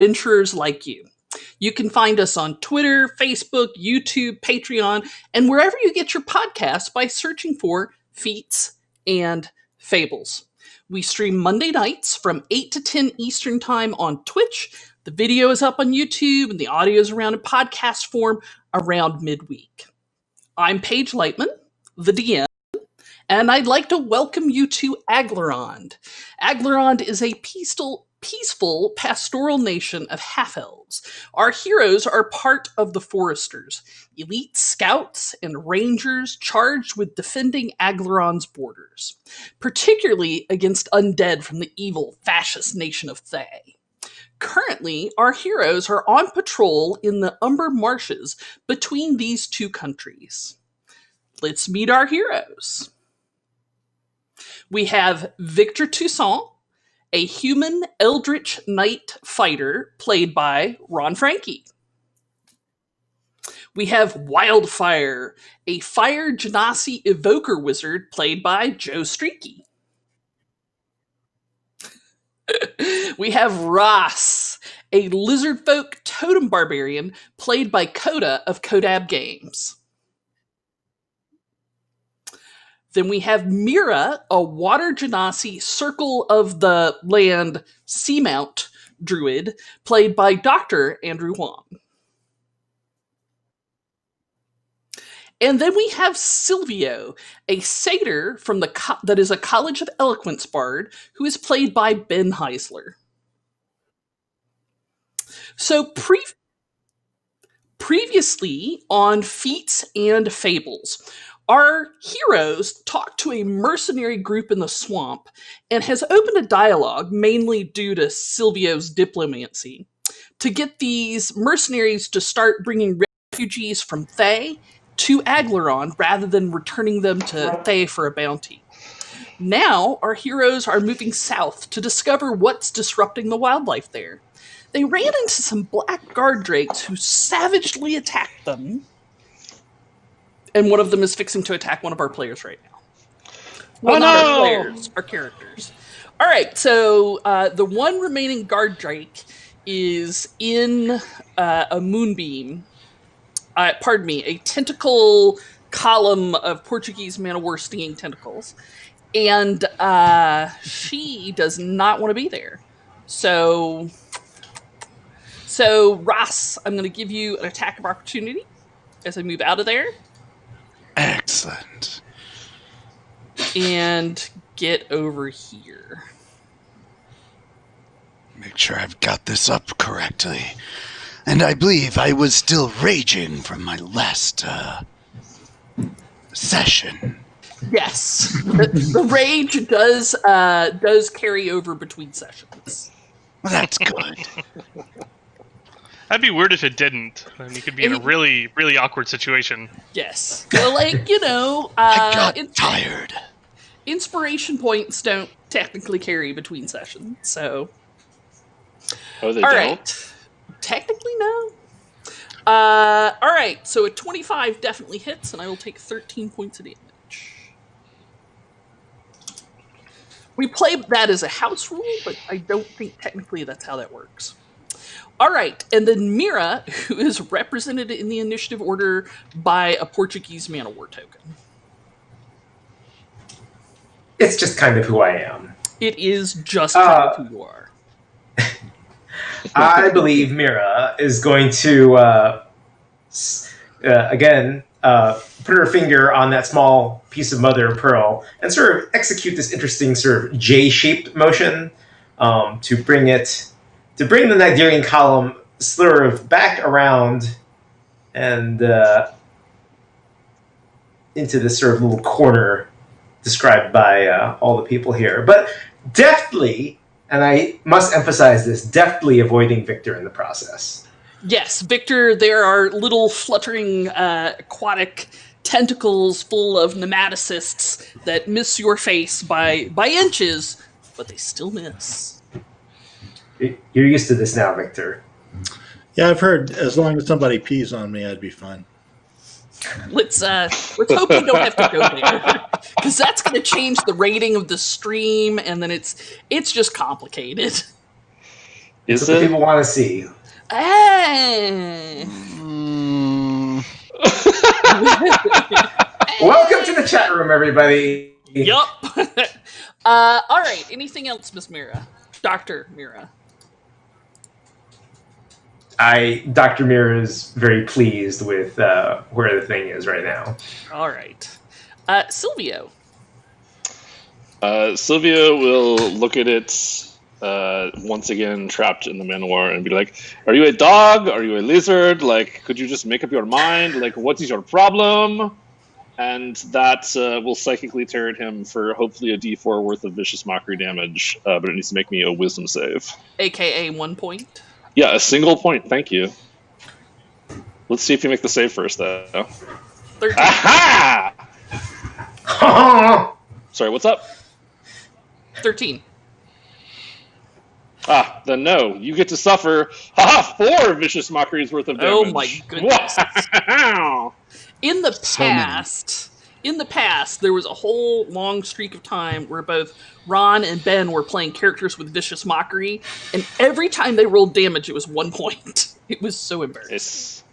adventurers like you. You can find us on Twitter, Facebook, YouTube, Patreon, and wherever you get your podcasts by searching for Feats and Fables. We stream Monday nights from 8 to 10 Eastern Time on Twitch. The video is up on YouTube, and the audio is around in podcast form around midweek. I'm Paige Lightman, the DM, and I'd like to welcome you to Aglarond. Aglarond is a peaceful pastoral nation of half-elves. Our heroes are part of the Foresters, elite scouts and rangers charged with defending Aglarond's borders, particularly against undead from the evil fascist nation of Thay. Currently, our heroes are on patrol in the Umber Marshes between these two countries. Let's meet our heroes. We have Victor Toussaint, a human eldritch knight fighter played by Ron Frankie. We have Wildfire, a fire genasi evoker wizard played by Joe Streaky. We have Ross, a lizard folk totem barbarian played by Coda of Kodab Games. Then we have Mira, a water genasi circle of the land seamount druid played by Dr. Andrew Wong. And then we have Silvio, a satyr from that is a College of Eloquence bard who is played by Ben Heisler. So previously on Feats and Fables, our heroes talk to a mercenary group in the swamp and has opened a dialogue, mainly due to Silvio's diplomacy, to get these mercenaries to start bringing refugees from Thay to Aglarond rather than returning them to Thay for a bounty. Now, our heroes are moving south to discover what's disrupting the wildlife there. They ran into some black guard drakes who savagely attacked them, and one of them is fixing to attack one of our players right now. Well, not our players, our characters. All right, so the one remaining guard drake is in a moonbeam. A tentacle column of Portuguese man-o'-war stinging tentacles. And she does not want to be there. So Ross, I'm going to give you an attack of opportunity as I move out of there. Excellent. And get over here. Make sure I've got this up correctly. And I believe I was still raging from my last session. Yes. The rage does carry over between sessions. Well, that's good. That'd be weird if it didn't. Then you could be in a really, really awkward situation. Yes. Well, I got tired. Inspiration points don't technically carry between sessions, so. Oh, they all don't? Right. Technically, no. All right. So a 25 definitely hits, and I will take 13 points of damage. We play that as a house rule, but I don't think technically that's how that works. All right, and then Mira, who is represented in the initiative order by a Portuguese man-o'-war token. It's just kind of who I am. It is just kind of who you are. I believe Mira is going to, again, put her finger on that small piece of mother of pearl and sort of execute this interesting sort of J-shaped motion to bring the Nigerian column sort of back around and into this sort of little corner described by all the people here. But deftly, and I must emphasize this, deftly avoiding Victor in the process. Yes, Victor, there are little fluttering aquatic tentacles full of nematocysts that miss your face by inches, but they still miss. You're used to this now, Victor. Yeah, I've heard as long as somebody pees on me, I'd be fine. Let's hope we don't have to go there, because that's going to change the rating of the stream, and then it's just complicated. That's Is what the it? people want to see. Hey. Mm, Welcome to the chat room, everybody. Yup. All right. Anything else, Miss Mira? Dr. Mira. Dr. Mira is very pleased with where the thing is right now. All right. Silvio. Sylvia will look at it once again, trapped in the manowar, and be like, "Are you a dog? Are you a lizard? Like, could you just make up your mind? Like, what is your problem?" And that will psychically target him for hopefully a D4 worth of vicious mockery damage, but it needs to make me a wisdom save. AKA 1 point. Yeah, a single point. Thank you. Let's see if you make the save first, though. 13. Aha! Sorry, what's up? 13. Then no. You get to suffer 4 vicious mockeries worth of damage. Oh my goodness. Wow! In the So many. past, there was a whole long streak of time where both Ron and Ben were playing characters with vicious mockery, and every time they rolled damage, it was 1 point. It was so embarrassing.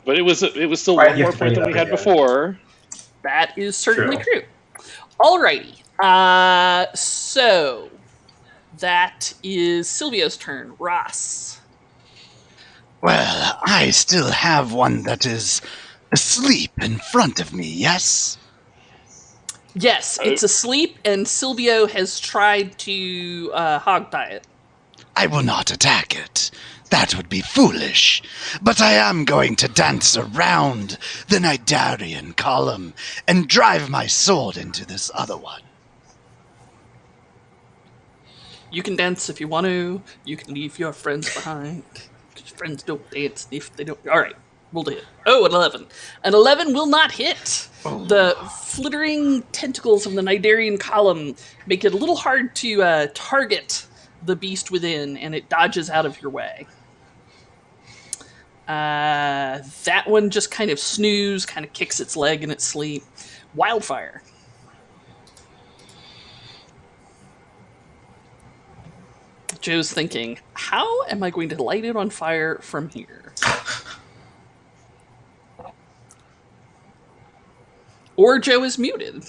But it was still Why one do you more have to bring point it than we up had again? before. That is certainly True. true. Alrighty. So that is Silvio's turn. Ross. well, I still have one that is asleep in front of me, yes? Yes, it's asleep, and Silvio has tried to hogtie it. I will not attack it. That would be foolish. But I am going to dance around the Nidarian column and drive my sword into this other one. You can dance if you want to. You can leave your friends behind. Because friends don't dance if they don't. All right, we'll do it. Oh, an 11. An 11 will not hit. The flittering tentacles of the Nidarian column make it a little hard to target the beast within, and it dodges out of your way. That one just kind of snoozes, kind of kicks its leg in its sleep. Wildfire. Joe's thinking, how am I going to light it on fire from here? Or Joe is muted.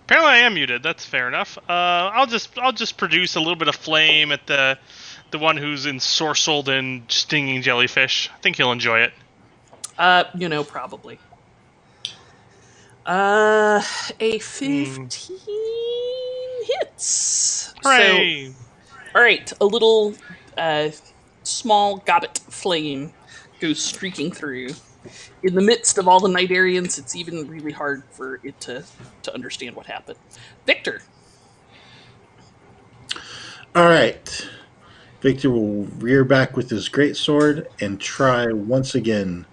Apparently, I am muted. That's fair enough. I'll just produce a little bit of flame at the one who's ensorcelled in stinging jellyfish. I think he'll enjoy it. Probably. A 15 hits. Hooray! So, all right, a little small gobbet flame goes streaking through. In the midst of all the Nidarians, it's even really hard for it to understand what happened. Victor. All right. Victor will rear back with his greatsword and try once again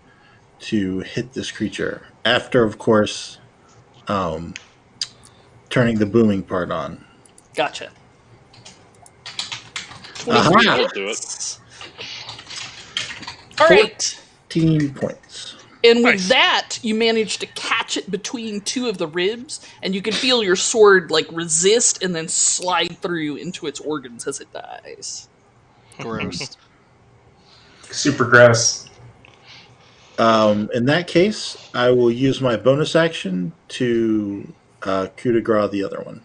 to hit this creature. After, of course, turning the booming part on. Gotcha. I'll do it. All right. 14 points. And with Nice. that, you manage to catch it between two of the ribs, and you can feel your sword resist and then slide through into its organs as it dies. Gross. Super gross. In that case, I will use my bonus action to coup de grace the other one.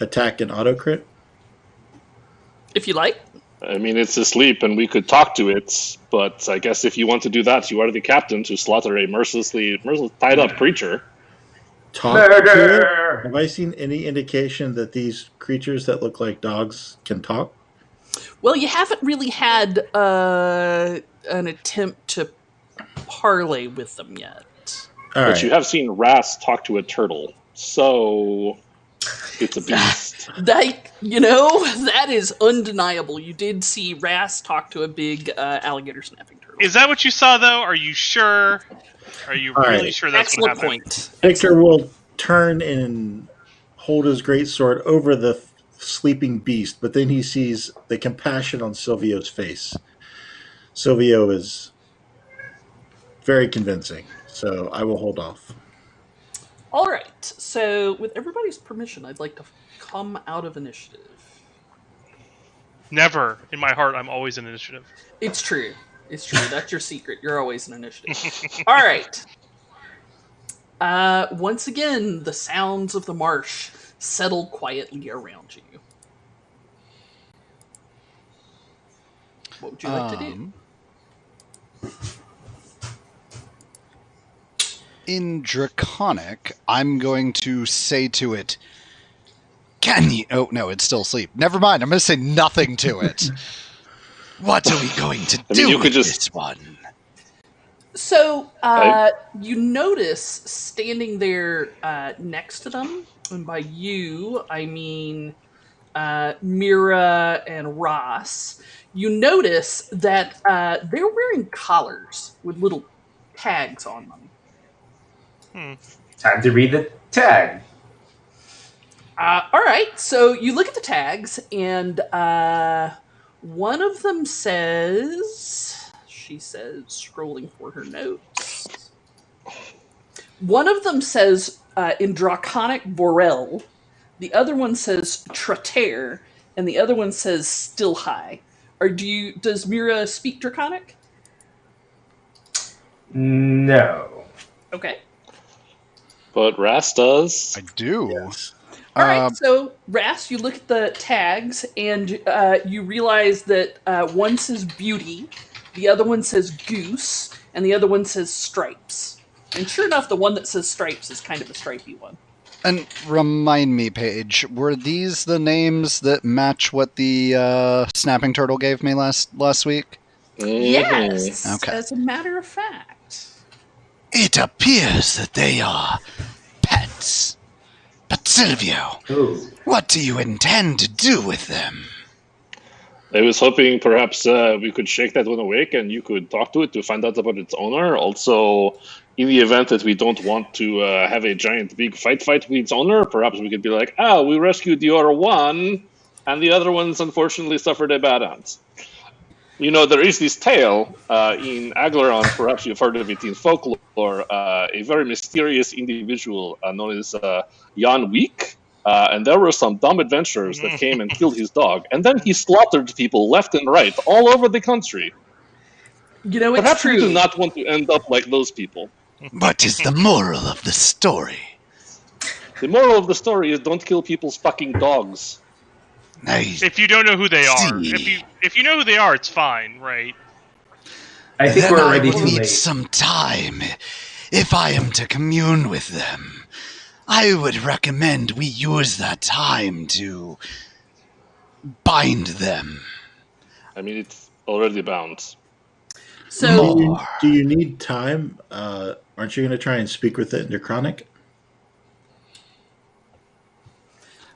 Attack and auto crit. If you like. I mean, it's asleep, and we could talk to it. But I guess if you want to do that, you are the captain to slaughter a mercilessly tied up creature. Talk to it. Murder! Have I seen any indication that these creatures that look like dogs can talk? Well, you haven't really had an attempt to parlay with them yet. All But right. you have seen Ras talk to a turtle, so it's a beast. That is undeniable. You did see Ras talk to a big alligator snapping turtle. Is that what you saw, though? Are you sure? Are you All really right. sure that's what Excellent happened? point. Victor will turn and hold his greatsword over the sleeping beast, but then he sees the compassion on Silvio's face. Silvio is very convincing, so I will hold off. All right. So, with everybody's permission, I'd like to come out of initiative. Never. In my heart, I'm always in initiative. It's true. It's true. That's your secret. You're always in initiative. All right. Once again, the sounds of the marsh settle quietly around you. What would you like to do? In Draconic, I'm going to say to it, can you... Oh, no, it's still asleep. Never mind, I'm going to say nothing to it. What are we going to do with this one? So, you notice standing there next to them, and by you, I mean Mira and Ross, you notice that they're wearing collars with little tags on them. Time to read the tag. All right, so you look at the tags, and one of them says, she says, scrolling for her notes. One of them says in Draconic Borel, the other one says Trater, and the other one says Still High. Does Mira speak Draconic? No. Okay. But Ras does. I do. Yes. All right, so Ras, you look at the tags and you realize that one says Beauty, the other one says Goose, and the other one says Stripes. And sure enough, the one that says Stripes is kind of a stripy one. And remind me, Paige, were these the names that match what the snapping turtle gave me last week? Yes, Okay. as a matter of fact. It appears that they are pets. But Silvio, what do you intend to do with them? I was hoping perhaps we could shake that one awake and you could talk to it to find out about its owner. Also, in the event that we don't want to have a giant big fight with its owner, perhaps we could be like, we rescued your one, and the other ones unfortunately suffered a bad end. You know, there is this tale in Aglaron, perhaps you've heard of it in folklore, a very mysterious individual known as Jan Week. And there were some dumb adventurers that came and killed his dog. And then he slaughtered people left and right all over the country. You know, it's Perhaps true. we do not want to end up like those people. What is the moral of the story? The moral of the story is don't kill people's fucking dogs. If you don't know who they are. See. If you know who they are, it's fine, right? I think Then we're I already will too need late. some time. If I am to commune with them, I would recommend we use that time to bind them. I mean, it's already bound. So, Do you need time? Aren't you going to try and speak with it in Draconic?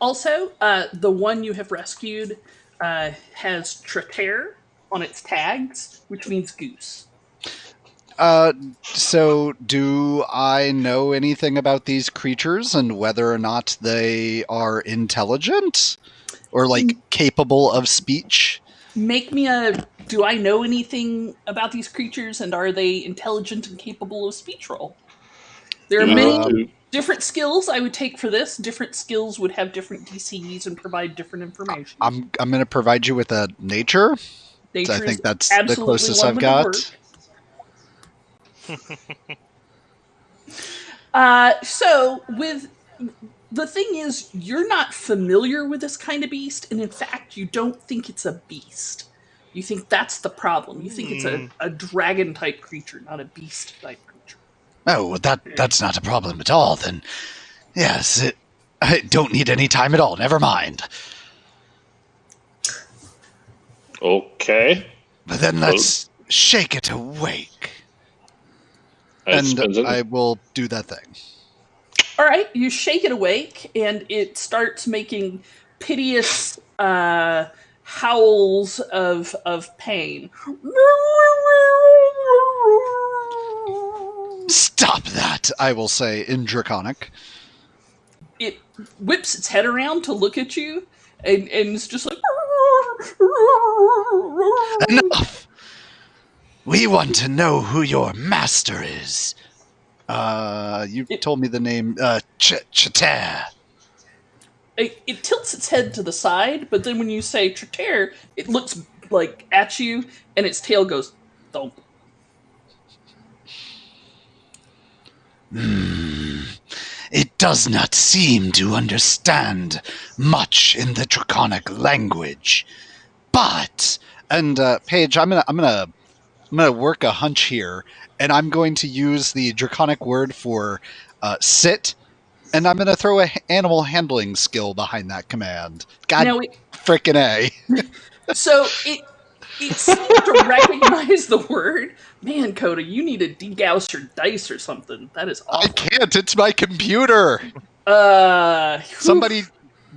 also, the one you have rescued has Trater on its tags, which means goose. So do I know anything about these creatures and whether or not they are intelligent? Or, capable of speech? Make me a do I know anything about these creatures and are they intelligent and capable of speech roll? There are many different skills I would take for this. Different skills would have different DCs and provide different information. I'm going to provide you with a nature. Nature I think is that's the absolutely closest one I've would got. work. So with the thing is, you're not familiar with this kind of beast, and in fact, you don't think it's a beast. You think that's the problem. You think it's a dragon type creature, not a beast type creature. Oh, well, that's not a problem at all, then. Yes, I don't need any time at all. Never mind. Okay. But then let's shake it awake. It's And I will do that thing. All right, you shake it awake, and it starts making piteous howls of pain. Stop that, I will say in Draconic. It whips its head around to look at you, and it's just like... Enough! We want to know who your master is. You told me the name. Chater. It tilts its head to the side, but then when you say Trater, it looks like at you, and its tail goes thump. It does not seem to understand much in the draconic language, but Paige, I'm gonna work a hunch here, and I'm going to use the draconic word for sit, and I'm gonna throw a animal handling skill behind that command. God, Now, frickin' A! so it seems to recognize the word. Man, Coda, you need to degauss your dice or something. That is I awful. can't. It's my computer. Somebody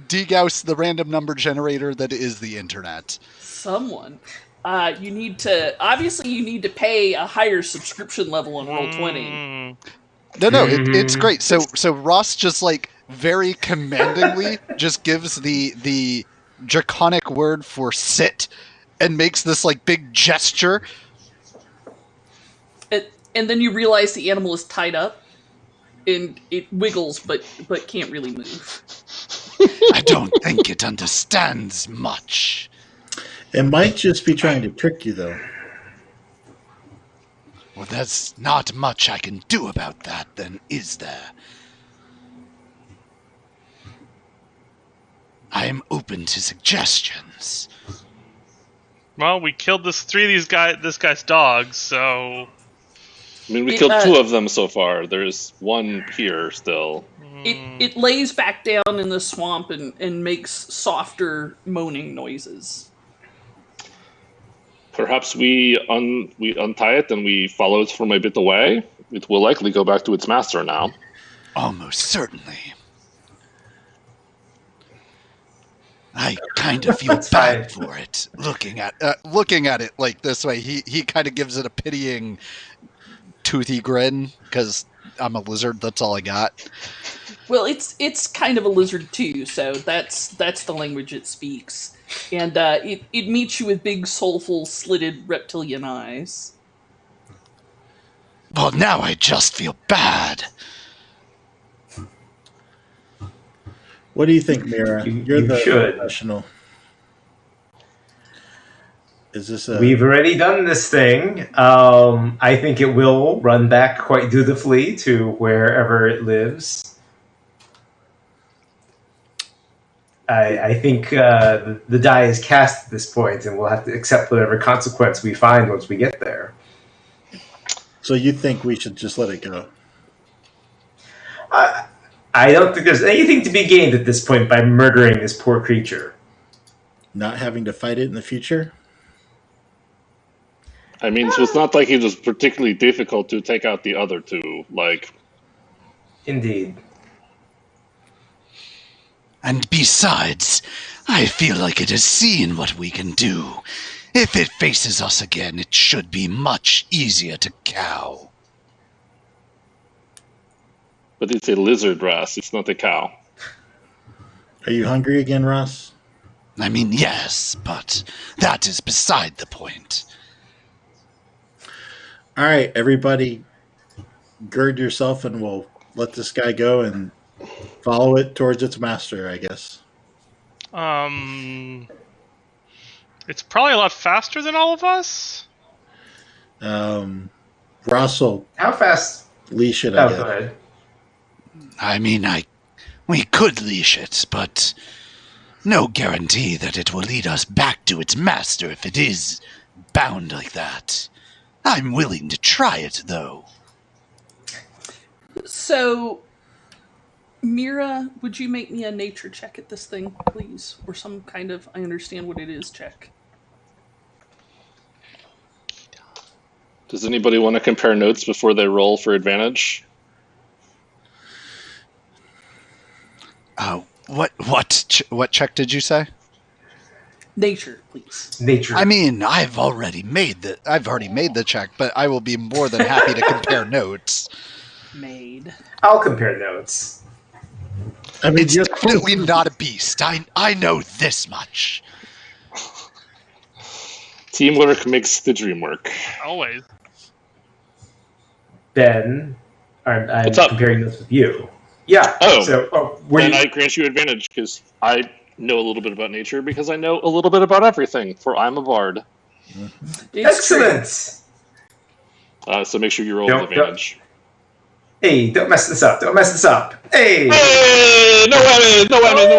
degauss the random number generator that is the internet. Someone. You need to pay a higher subscription level on Roll20. No, it's great. So Ross just like very commandingly just gives the draconic word for sit and makes this like big gesture. And then you realize the animal is tied up, and it wiggles, but can't really move. I don't think it understands much. It might just be trying to trick you, though. Well, there's not much I can do about that, then, is there? I am open to suggestions. Well, we killed this guy's dogs, so I mean, we killed 2 of them so far. There's one here still. It lays back down in the swamp and makes softer moaning noises. Perhaps we untie it and we follow it from a bit away. It will likely go back to its master now. Almost certainly. I kind of feel bad for it. Looking at it like this way, he kind of gives it a pitying, toothy grin because I'm a lizard. That's all I got. Well, it's kind of a lizard too, so that's the language it speaks. And it meets you with big, soulful, slitted reptilian eyes. Well, now I just feel bad. What do you think, Mira? You're the professional. Is this We've already done this thing. I think it will run back quite dutifully to wherever it lives. I think the die is cast at this point, and we'll have to accept whatever consequence we find once we get there. So you think we should just let it go? I don't think there's anything to be gained at this point by murdering this poor creature. Not having to fight it in the future? I mean, so it's not like it was particularly difficult to take out the other 2. Like, indeed. And besides, I feel like it has seen what we can do. If it faces us again, it should be much easier to cow. but it's a lizard, Ross. It's not a cow. Are you hungry again, Ross? I mean, yes, but that is beside the point. All right, everybody, gird yourself and we'll let this guy go and follow it towards its master, I guess. It's probably a lot faster than all of us. Ross will How fast? leash it, Oh, I go guess. ahead. I mean, we could leash it, but no guarantee that it will lead us back to its master if it is bound like that. I'm willing to try it, though. So, Mira, would you make me a nature check at this thing, please? Or some kind of, I understand what it is, check. Does anybody want to compare notes before they roll for advantage? What check did you say? Nature, please. Nature. I mean, I've already made the check, but I will be more than happy to compare notes. Made. I'll compare notes. I mean, It's definitely not a beast. I know this much. Teamwork makes the dream work. Always. Ben, I'm What's up? comparing this with you. Yeah. Oh. So, Then I grant you advantage because I know a little bit about nature because I know a little bit about everything. For I'm a bard. It's true. excellent. So make sure you roll with advantage. Hey, don't mess this up. Don't mess this up. Hey. Hey! No whammies! No whammies! No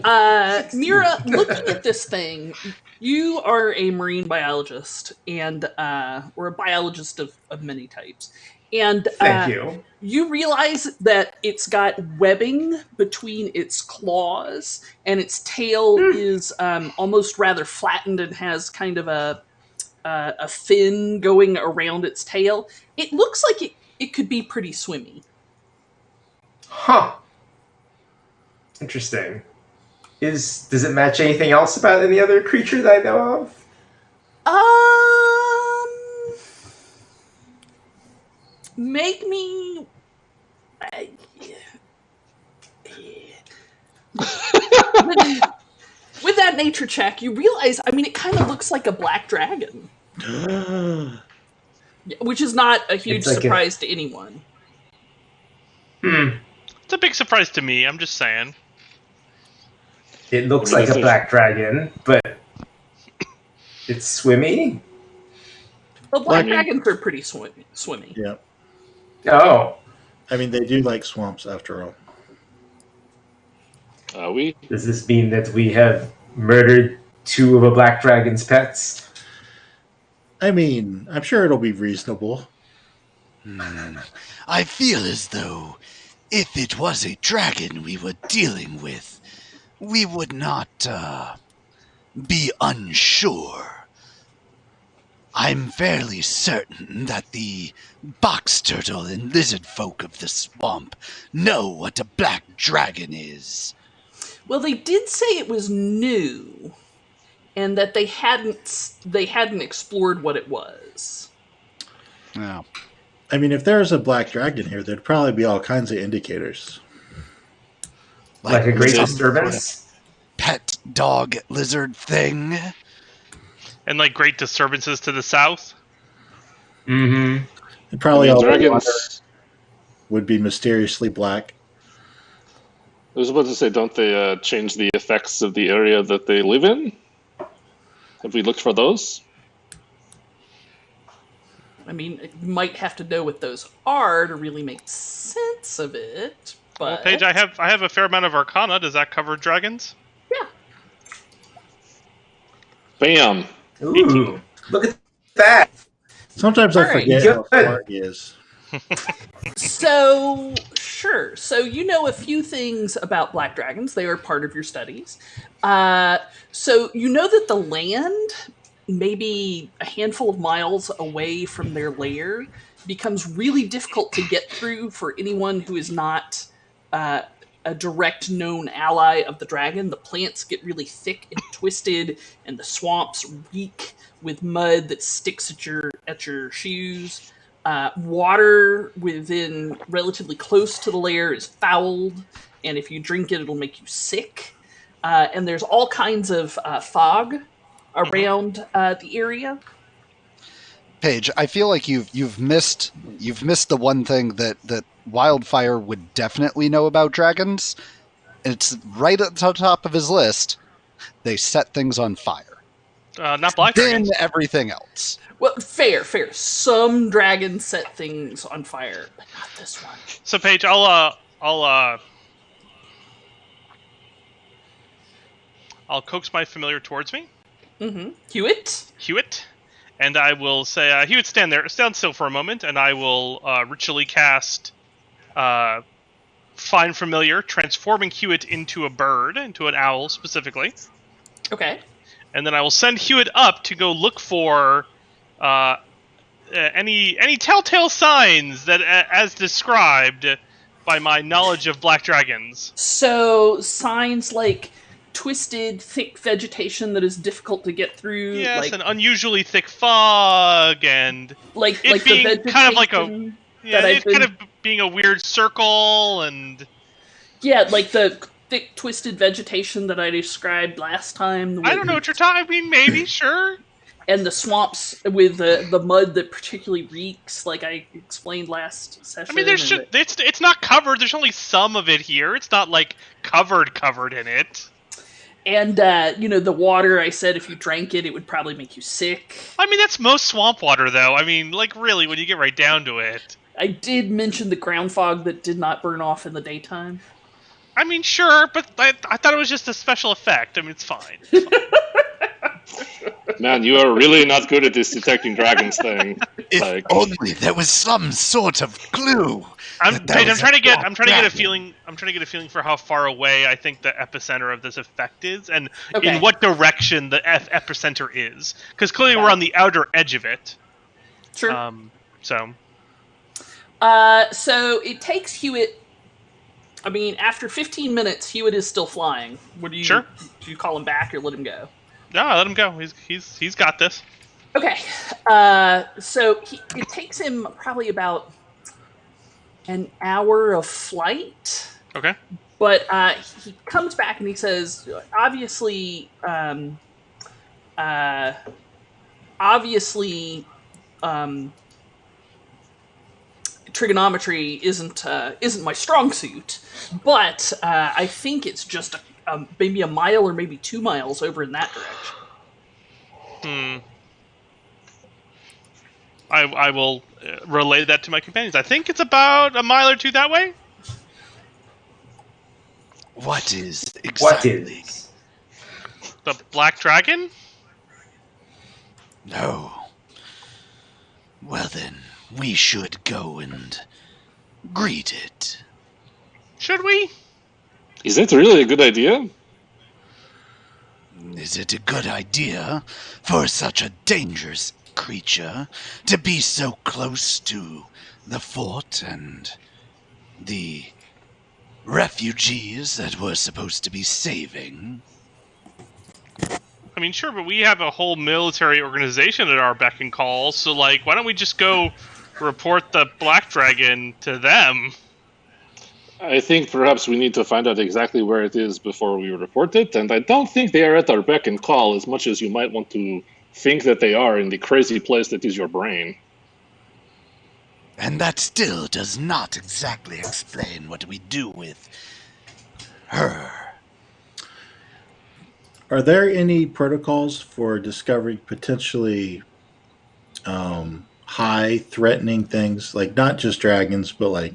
whammies! Okay. Mira, looking at this thing, you are a marine biologist and or a biologist of many types. And Thank you. you realize that it's got webbing between its claws, and its tail is almost rather flattened and has kind of a fin going around its tail. It looks like it could be pretty swimmy. Huh. Interesting. Does it match anything else about any other creature that I know of? Make me. With that nature check, you realize, I mean, it kind of looks like a black dragon, which is not a huge surprise to anyone. It's a big surprise to me. I'm just saying. It looks like a black dragon, but it's swimmy. Well, black dragons are pretty swimmy. Yeah. Oh. I mean, they do like swamps after all. Does this mean that we have murdered 2 of a black dragon's pets? I mean, I'm sure it'll be reasonable. I feel as though if it was a dragon we were dealing with, we would not be unsure. I'm fairly certain that the box turtle and lizard folk of the swamp know what a black dragon is. Well, they did say it was new, and that they hadn't explored what it was. Yeah. I mean, if there was a black dragon here, there'd probably be all kinds of indicators. Like a great disturbance? Pet dog lizard thing. And like great disturbances to the south. Mm-hmm. And probably all the water dragons. would be mysteriously black. I was about to say, don't they change the effects of the area that they live in? Have we looked for those? I mean, you might have to know what those are to really make sense of it. But Well, Paige, I have a fair amount of Arcana. Does that cover dragons? yeah. Bam! Ooh, look at that. Sometimes I Alright, forget how good. smart he is. So, sure. So you know a few things about black dragons. They are part of your studies. So you know that the land, maybe a handful of miles away from their lair, becomes really difficult to get through for anyone who is not a direct known ally of the dragon. The plants get really thick and twisted, and the swamps reek with mud that sticks at your shoes. Water within relatively close to the lair is fouled, and if you drink it, it'll make you sick. And there's all kinds of fog around the area. Paige, I feel like you've missed the one thing that Wildfire would definitely know about dragons. It's right at the top of his list. They set things on fire. Not black Then dragons. everything else. Well, fair. Some dragons set things on fire, but not this one. So Paige, I'll coax my familiar towards me, Mm-hmm. Hewitt? and I will say, Hewitt, stand still for a moment, and I will ritually cast Find Familiar, transforming Hewitt into a bird, into an owl specifically. Okay. And then I will send Hewitt up to go look for any telltale signs that, as described by my knowledge of black dragons. So, signs like twisted, thick vegetation that is difficult to get through. Yes, like, an unusually thick fog, and like it the being vegetation kind of like a that I've been... kind of being a weird circle, and yeah, like the thick, twisted vegetation that I described last time. I don't know what you're talking. I mean, maybe, sure. and the swamps with the mud that particularly reeks, like I explained last session. I mean, it's not covered. There's only some of it here. It's not like covered in it. And the water. I said if you drank it, it would probably make you sick. I mean, that's most swamp water, though. I mean, like really, when you get right down to it. I did mention the ground fog that did not burn off in the daytime. I mean, sure, but I thought it was just a special effect. I mean, it's fine. Man, you are really not good at this detecting dragons thing. If only there was some sort of clue. I'm trying to get a feeling. I'm trying to get a feeling for how far away I think the epicenter of this effect is, and in what direction the epicenter is. Because clearly we're on the outer edge of it. Sure. So it takes Hewitt. I mean, after 15 minutes, Hewitt is still flying. What do you? Sure. Do you call him back or let him go? No, let him go. He's got this. Okay. So it takes him probably about an hour of flight. Okay. But he comes back and he says, obviously, trigonometry isn't my strong suit, but I think it's just maybe a mile or maybe 2 miles over in that direction. I will relay that to my companions. I think it's about a mile or two that way. What is exactly? What is? The Black Dragon? No. Well then, we should go and greet it. Should we? Is that really a good idea? Is it a good idea for such a dangerous creature to be so close to the fort and the refugees that we're supposed to be saving? I mean, sure, but we have a whole military organization at our beck and call, so, like, why don't we just go report the Black Dragon to them? I think perhaps we need to find out exactly where it is before we report it, and I don't think they are at our beck and call as much as you might want to think that they are in the crazy place that is your brain. And that still does not exactly explain what we do with her. Are there any protocols for discovering potentially high threatening things, like not just dragons, but like,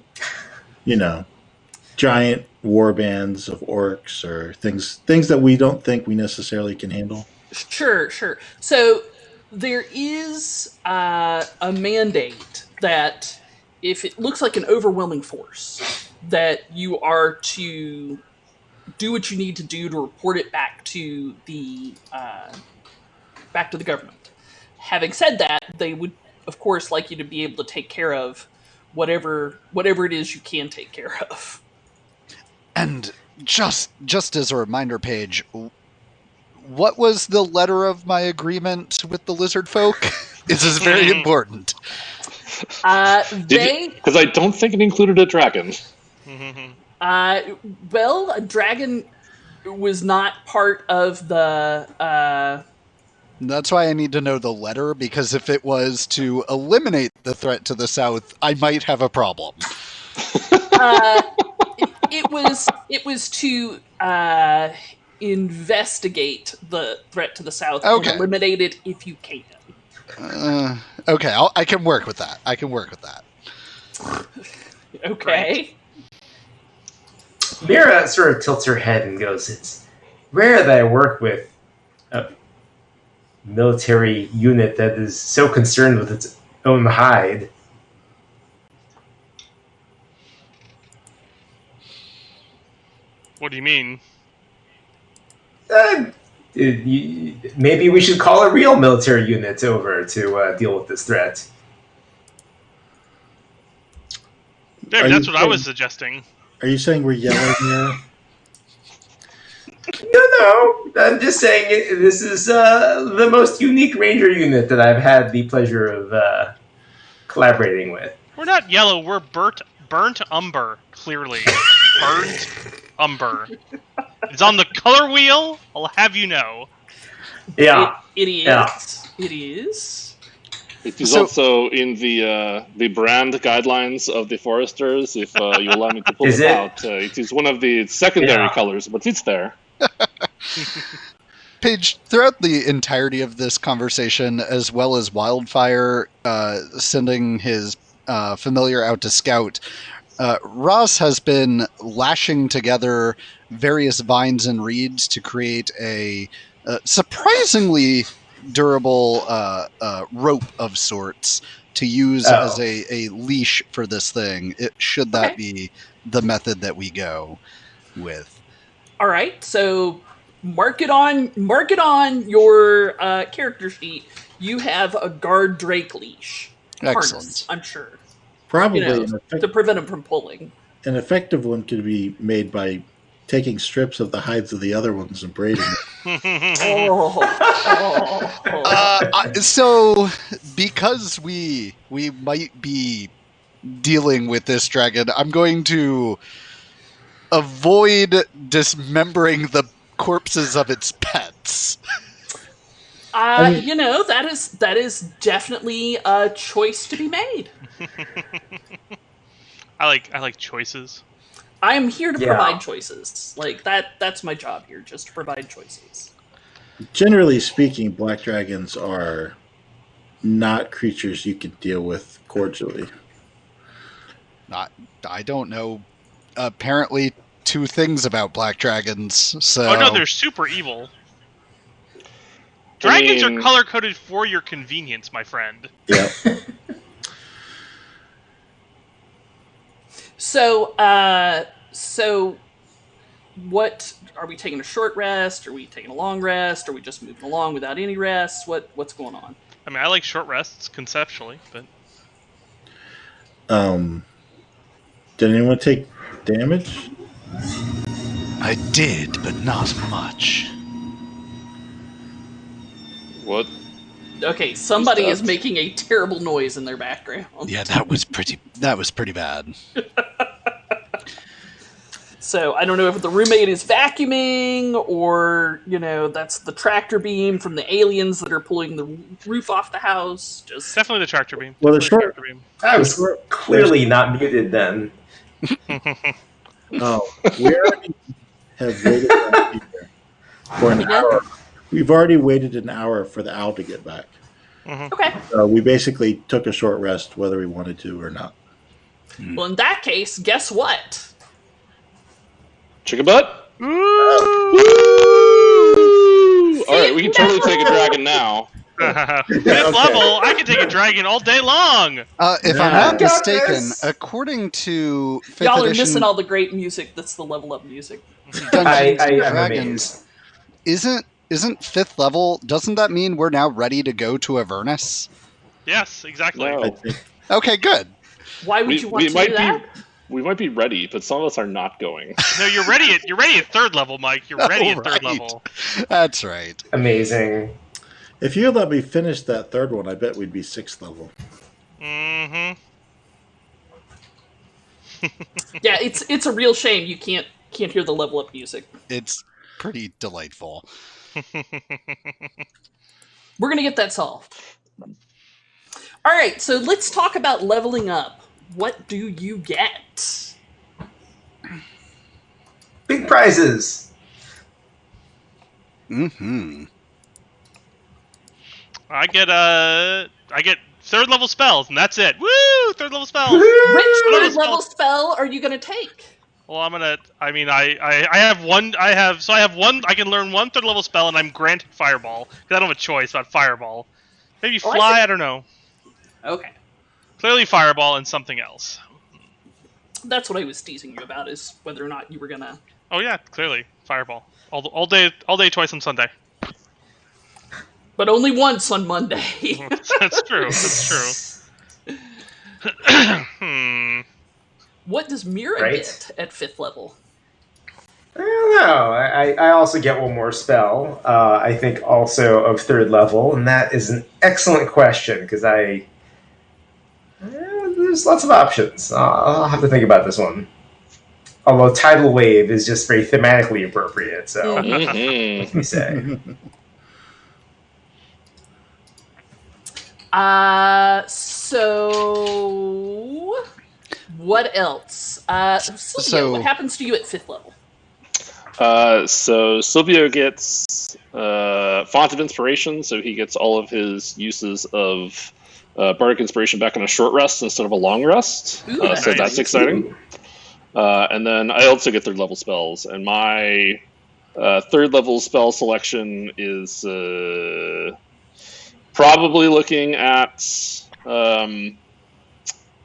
giant war bands of orcs or things that we don't think we necessarily can handle? Sure. So there is a mandate that if it looks like an overwhelming force, that you are to do what you need to do to report it back to the government. Having said that, they would, of course, like you to be able to take care of whatever it is you can take care of. And just as a reminder, Paige, what was the letter of my agreement with the lizard folk? This is very important. Because I don't think it included a dragon. Well, a dragon was not part of the... That's why I need to know the letter, because if it was to eliminate the threat to the south, I might have a problem. It was to investigate the threat to the south and eliminate it if you can. Okay, I can work with that. Okay. Right. Mira sort of tilts her head and goes, "It's rare that I work with a military unit that is so concerned with its own hide." What do you mean? Maybe we should call a real military unit over to deal with this threat. David, that's what I was suggesting. Are you saying we're yelling here? No. I'm just saying this is the most unique ranger unit that I've had the pleasure of collaborating with. We're not yellow. We're burnt umber. Clearly, burnt umber. It's on the color wheel. I'll have you know. Yeah, Idiots. Yeah. It is. It is also in the brand guidelines of the foresters. If you allow me to pull it out, it is one of the secondary colors, but it's there. Paige, throughout the entirety of this conversation, as well as Wildfire sending his familiar out to scout, Ross has been lashing together various vines and reeds to create a surprisingly durable rope of sorts to use as a leash for this thing. Should that be the method that we go with? All right, so mark it on your character sheet. You have a guard Drake leash. Excellent. Harness, I'm sure. Probably To prevent him from pulling. an effective one could be made by taking strips of the hides of the other ones and braiding it. So, because we might be dealing with this dragon, I'm going to avoid dismembering the corpses of its pets. That is definitely a choice to be made. I like choices. I am here to provide choices. Like that's my job here, just to provide choices. Generally speaking, black dragons are not creatures you can deal with cordially. I don't know. Apparently, 2 things about black dragons. So. Oh no, they're super evil. Dragons are color coded for your convenience, my friend. Yeah. So what are we taking a short rest? Are we taking a long rest? Are we just moving along without any rest? What's going on? I mean, I like short rests conceptually, but Did anyone take damage? I did, but not much. What? Okay, somebody is making a terrible noise in their background. Yeah, that was pretty bad. So I don't know if the roommate is vacuuming or, that's the tractor beam from the aliens that are pulling the roof off the house. Just definitely the tractor beam. Well, Tractor beam. I was clearly not muted then. Oh, we already have waited back here for an hour. We've already waited an hour for the owl to get back. Mm-hmm. Okay. We basically took a short rest, whether we wanted to or not. Well, in that case, guess what? Chicken butt? Ooh. Alright, we can totally take a dragon now. Fifth level, I can take a dragon all day long. If I'm not mistaken, according to 5th Y'all are edition missing all the great music. That's the level up music. Dungeons and I'm Dragons, isn't 5th level? Doesn't that mean we're now ready to go to Avernus? Yes, exactly. No. Okay, good. Why would you want to do that? We might be ready, but some of us are not going. No, you're ready at 3rd level, Mike. You're ready at 3rd level. That's right. Amazing. If you had let me finish that third one, I bet we'd be 6th level. Mm-hmm. Yeah, it's a real shame you can't hear the level up music. It's pretty delightful. We're gonna get that solved. All right, so let's talk about leveling up. What do you get? Big prizes. Mm-hmm. I get 3rd level spells, and that's it. Woo! 3rd level spells. Which third level spell are you gonna take? Well, I have one. I have one. I can learn one 3rd level spell, and I'm granted Fireball because I don't have a choice about Fireball. Maybe Fly. I don't know. Okay. Clearly Fireball and something else. That's what I was teasing you about, is whether or not you were gonna... Oh yeah, clearly. Fireball. All day, twice on Sunday. But only once on Monday. That's true. That's true. What does Mira get at 5th level? I don't know. I also get one more spell. I think also of 3rd level, and that is an excellent question because there's lots of options. I'll have to think about this one. Although Tidal Wave is just very thematically appropriate, so what can we say? So what else? Sylvia, what happens to you at 5th level? So Silvio gets Font of Inspiration, so he gets all of his uses of Bardic Inspiration back on a short rest instead of a long rest. Ooh, so that's exciting. And then I also get 3rd level spells, and my 3rd level spell selection is probably looking at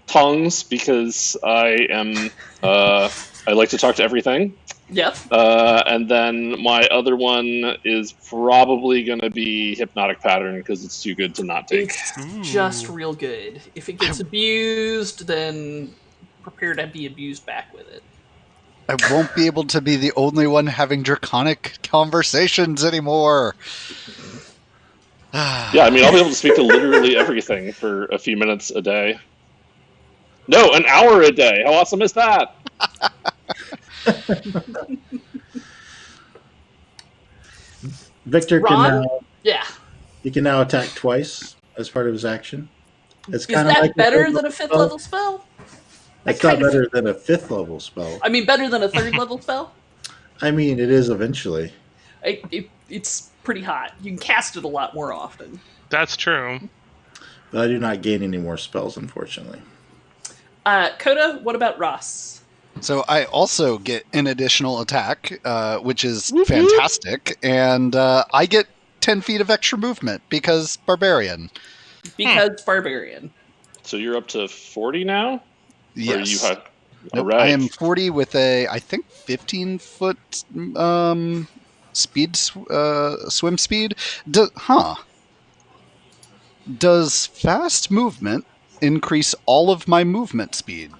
tongues, because I like to talk to everything. Yep. And then my other one is probably going to be Hypnotic Pattern, because it's too good to not take. It's just real good. If it gets abused, then prepare to be abused back with it. I won't be able to be the only one having draconic conversations anymore. Yeah, I mean, I'll be able to speak to literally everything for a few minutes a day. No, an hour a day. How awesome is that? Victor Ron? He can now attack twice as part of his action. Is that better than a 5th level spell? It's not better than a 5th level spell. I mean, better than a 3rd level spell? I mean, it is eventually. It's pretty hot. You can cast it a lot more often. That's true. But I do not gain any more spells, unfortunately. Coda, what about Ross? So I also get an additional attack, which is fantastic, and I get 10 feet of extra movement because Barbarian. Because Barbarian. So you're up to 40 now? Yes. All right. I am 40 with I think 15-foot swim speed. Does fast movement increase all of my movement speed?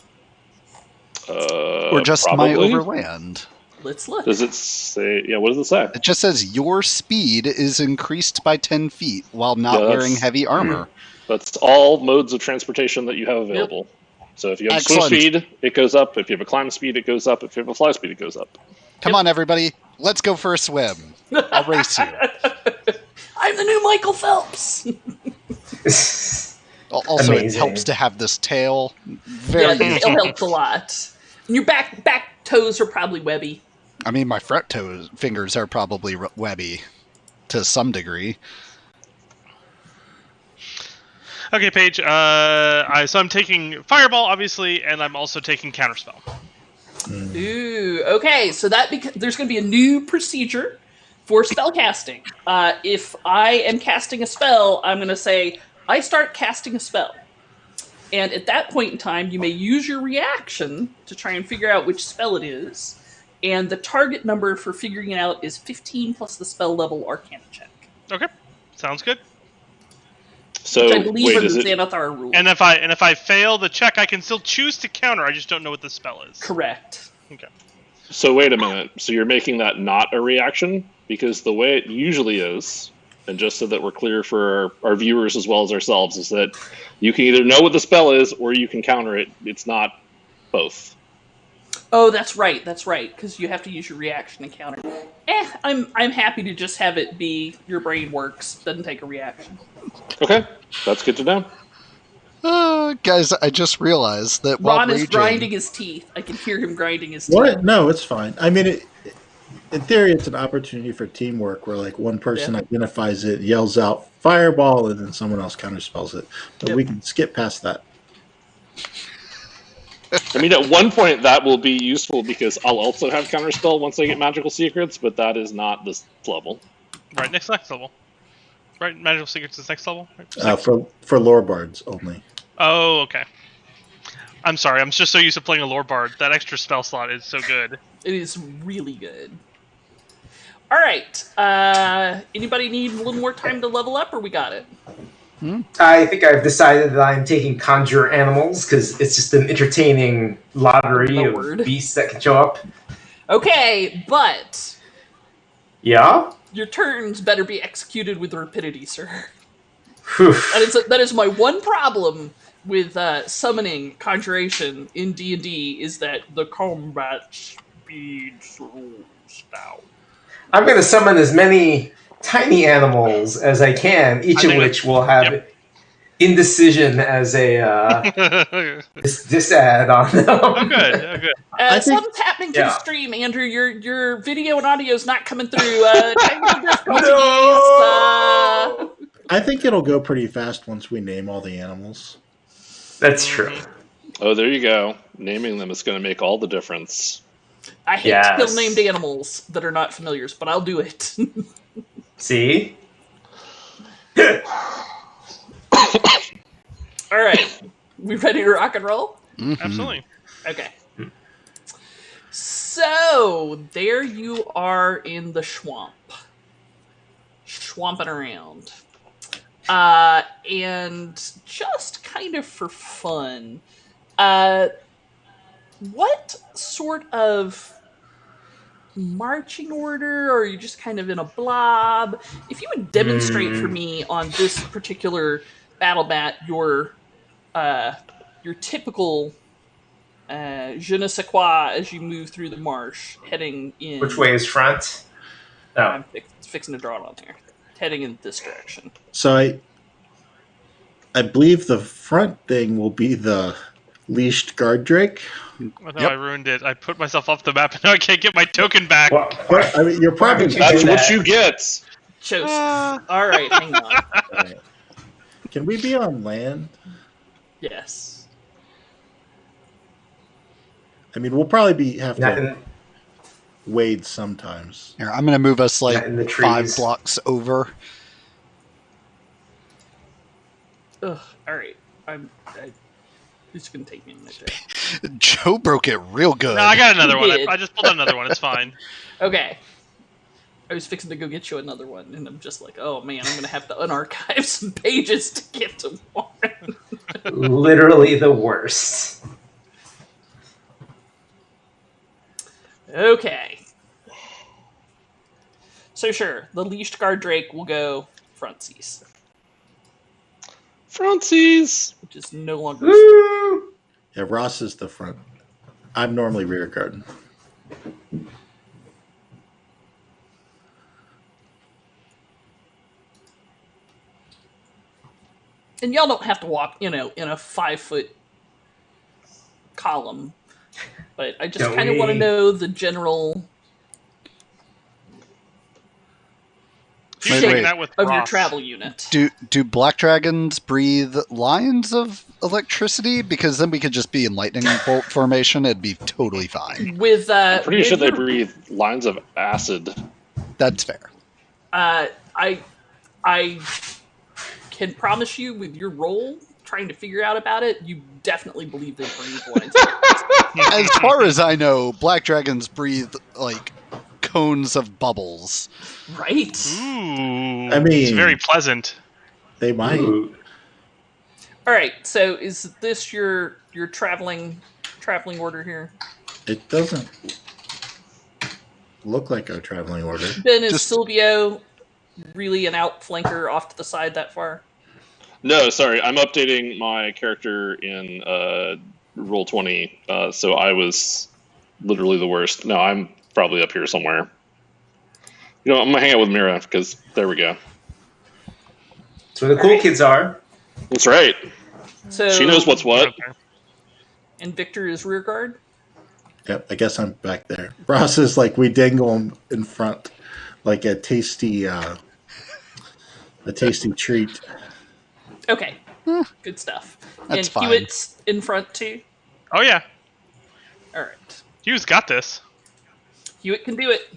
Or just probably. my overland? Let's look. Does it say... Yeah, what does it say? It just says your speed is increased by 10 feet while not wearing heavy armor. That's all modes of transportation that you have available. Yep. So if you have swim speed, it goes up. If you have a climb speed, it goes up. If you have a fly speed, it goes up. Come on, everybody. Let's go for a swim. I'll race you. I'm the new Michael Phelps. Also, Amazing. It helps to have this tail. The tail helps a lot. And your back toes are probably webby. I mean, my front fingers are probably webby to some degree. Okay, Paige. So I'm taking Fireball, obviously, and I'm also taking Counterspell. Ooh, okay. So there's going to be a new procedure for spell casting. If I am casting a spell, I'm going to say, I start casting a spell. And at that point in time, you may use your reaction to try and figure out which spell it is. And the target number for figuring it out is 15 plus the spell level Arcana check. Okay, sounds good. So which I believe are the Xanathar rule. And if I fail the check, I can still choose to counter. I just don't know what the spell is. Correct. Okay. So wait a minute. So you're making that not a reaction? Because the way it usually is, and just so that we're clear for our viewers as well as ourselves, is that you can either know what the spell is or you can counter it. It's not both. Oh, that's right, because you have to use your reaction to counter. I'm happy to just have it be your brain works, doesn't take a reaction. Okay, that's good to know. Guys, I just realized that Ron is grinding his teeth. I can hear him grinding his teeth. What? No, it's fine. I mean, in theory, it's an opportunity for teamwork where, like, one person identifies it, yells out "fireball," and then someone else counterspells it. But we can skip past that. I mean, at one point that will be useful because I'll also have counterspell once I get magical secrets, but that is not this level. Right, next level. Right, magical secrets is next level. Right? For lore bards only. Oh, okay. I'm sorry. I'm just so used to playing a lore bard. That extra spell slot is so good. It is really good. All right. Anybody need a little more time to level up, or we got it? I think I've decided that I'm taking Conjure Animals because it's just an entertaining lottery of beasts that can show up. Okay, but... Yeah? Your turns better be executed with rapidity, sir. That is my one problem with summoning Conjuration in D&D, is that the combat speed slows down. I'm going to summon as many tiny animals as I can, each of which will have indecision as a this ad on them. Oh, good. Oh, good. Something's happening to the stream, Andrew. Your video and audio is not coming through. Technical difficulties. No! I think it'll go pretty fast once we name all the animals. That's true. Oh, there you go. Naming them is going to make all the difference. I hate to kill named animals that are not familiars, but I'll do it. See? All right. We ready to rock and roll? Mhm. Absolutely. Okay. So, there you are in the swamp. Swamping around. And just kind of for fun, what sort of marching order, or are you just kind of in a blob? If you would demonstrate for me on this particular battle mat your typical je ne sais quoi as you move through the marsh, heading in... Which way is front? Oh. I'm fixing to draw it on there. Heading in this direction. So I believe the front thing will be the leashed guard drake. Oh, no, I ruined it. I put myself off the map and now I can't get my token back. What? I mean, you're probably That's what you get. Joseph. All right, hang on. All right. Can we be on land? Yes. I mean, we'll probably have to wade sometimes. Here, I'm going to move us like in the 5 trees. blocks over. Ugh, all right. It's going to take me a minute. Joe broke it real good. No, I got another one. did. I just pulled out another one. It's fine. Okay. I was fixing to go get you another one, and I'm just like, oh man, I'm going to have to unarchive some pages to get to one. Literally the worst. Okay. So sure, the leashed guard drake will go frontsies, which is no longer... Woo! Yeah, Ross is the front. I'm normally rear guard. And y'all don't have to walk, in a 5-foot column. But I just kind of want to know the general He's shape doing that with of your Ross. travel unit. Do black dragons breathe lines of electricity? Because then we could just be in lightning bolt formation. It'd be totally fine. With I'm pretty with sure they your- breathe lines of acid. That's fair. I can promise you, with your role, trying to figure out about it, you definitely believe they breathe lines. As far as I know, black dragons breathe like cones of bubbles. Right. Ooh. I mean- it's very pleasant. They might. Ooh. All right. So is this your traveling order here? It doesn't look like our traveling order. Ben, is Just- Silvio really an outflanker off to the side that far? No, sorry, I'm updating my character in Roll20, so I was literally the worst. No, I'm probably up here somewhere. You know, I'm gonna hang out with Mira because there we go. That's where the cool kids are. That's right. So She knows what's what. And Victor is rear guard. Yep, I guess I'm back there. Ross is like, we dangle him in front like a tasty treat. Okay. Good stuff. That's and fine. Hewitt's in front too. Oh, yeah. All right. Hugh's got this. Hewitt can do it.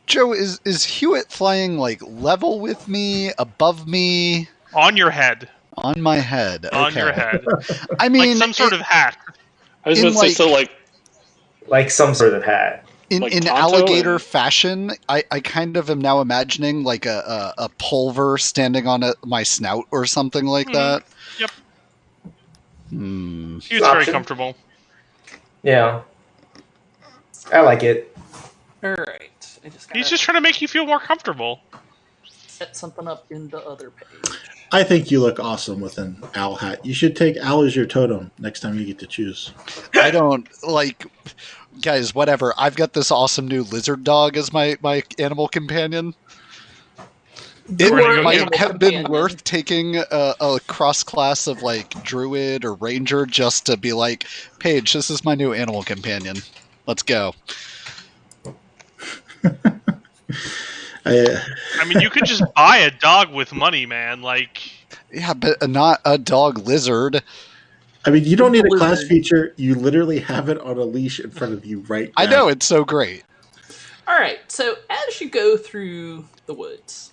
Joe, is Hewitt flying like level with me, above me, On your head. on my head? On Okay. your head. I mean, Like some sort of hat. I was In, gonna say, like- so like, Like some sort of hat. in like in Tonto alligator and- fashion, I kind of am now imagining like a pulver standing on my snout or something like that. Yep. Hmm. Hugh's very Option. comfortable. Yeah. I like it. All right. I just gotta He's just trying to make you feel more comfortable. set something up in the other page. I think you look awesome with an owl hat. You should take owl as your totem next time you get to choose. I don't like, guys. Whatever. I've got this awesome new lizard dog as my animal companion. It Your might animal have been companion. worth taking a cross class of like druid or ranger just to be like, Paige, this is my new animal companion. Let's go. I mean, you could just buy a dog with money, man. Like, Yeah, but not a dog lizard. I mean, you don't need a class Lizard. feature. You literally have it on a leash in front of you right now. I know, it's so great. All right, so as you go through the woods,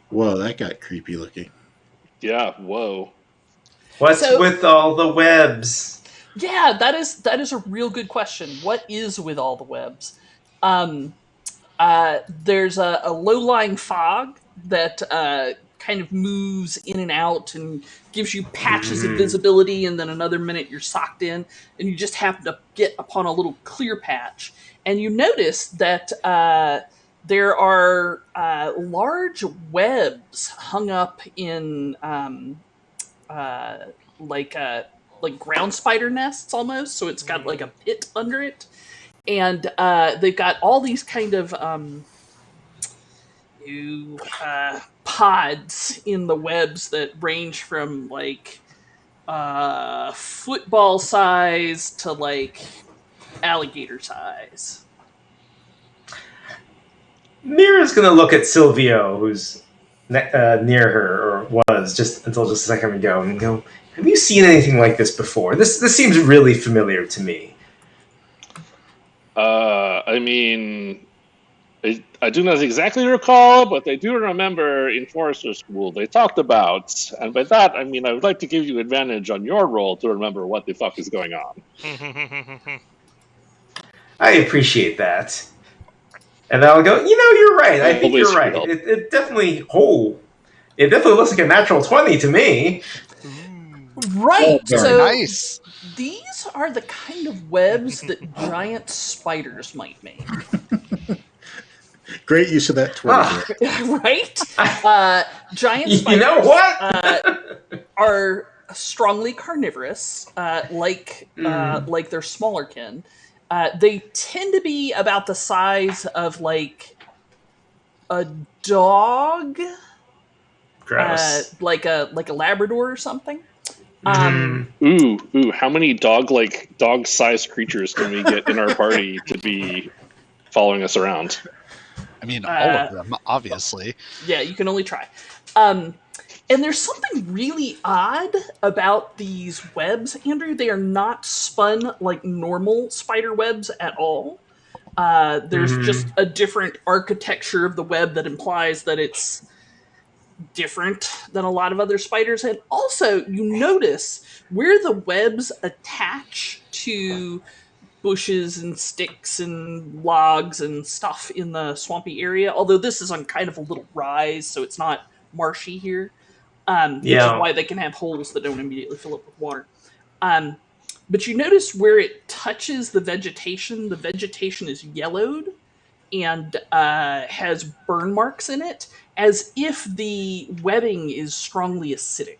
Whoa, that got creepy looking. Yeah. Whoa. What's So- with all the webs? yeah, that is a real good question. What is with all the webs? There's a low-lying fog that kind of moves in and out and gives you patches of visibility, and then another minute you're socked in, and you just happen to get upon a little clear patch. And you notice that there are large webs hung up in like ground spider nests almost. So it's got like a pit under it, and they've got all these kind of pods in the webs that range from like football size to like alligator size. Mira's gonna look at Silvio, who's near her, or was just until just a second ago, and go, "Have you seen anything like this before? This seems really familiar to me." I mean, I do not exactly recall, but I do remember in Forester School they talked about, and by that I mean I would like to give you advantage on your roll to remember what the fuck is going on. I appreciate that. And I'll go, you're right. I think Always you're right. help. It definitely looks like a natural 20 to me. Right. very So Nice. these are the kind of webs that giant spiders might make. Great use of that 20. Ah. Right? Giant spiders You know what? are strongly carnivorous, like their smaller kin. They tend to be about the size of like a dog, Gross. like a Labrador or something. Ooh, how many dog-sized creatures can we get in our party to be following us around? I mean, all of them, obviously. Yeah, you can only try. And there's something really odd about these webs, Andrew. They are not spun like normal spider webs at all. There's just a different architecture of the web that implies that it's different than a lot of other spiders. And also, you notice where the webs attach to bushes and sticks and logs and stuff in the swampy area, although this is on kind of a little rise, so it's not marshy here. Which is why they can have holes that don't immediately fill up with water. But you notice where it touches the vegetation is yellowed and has burn marks in it, as if the webbing is strongly acidic.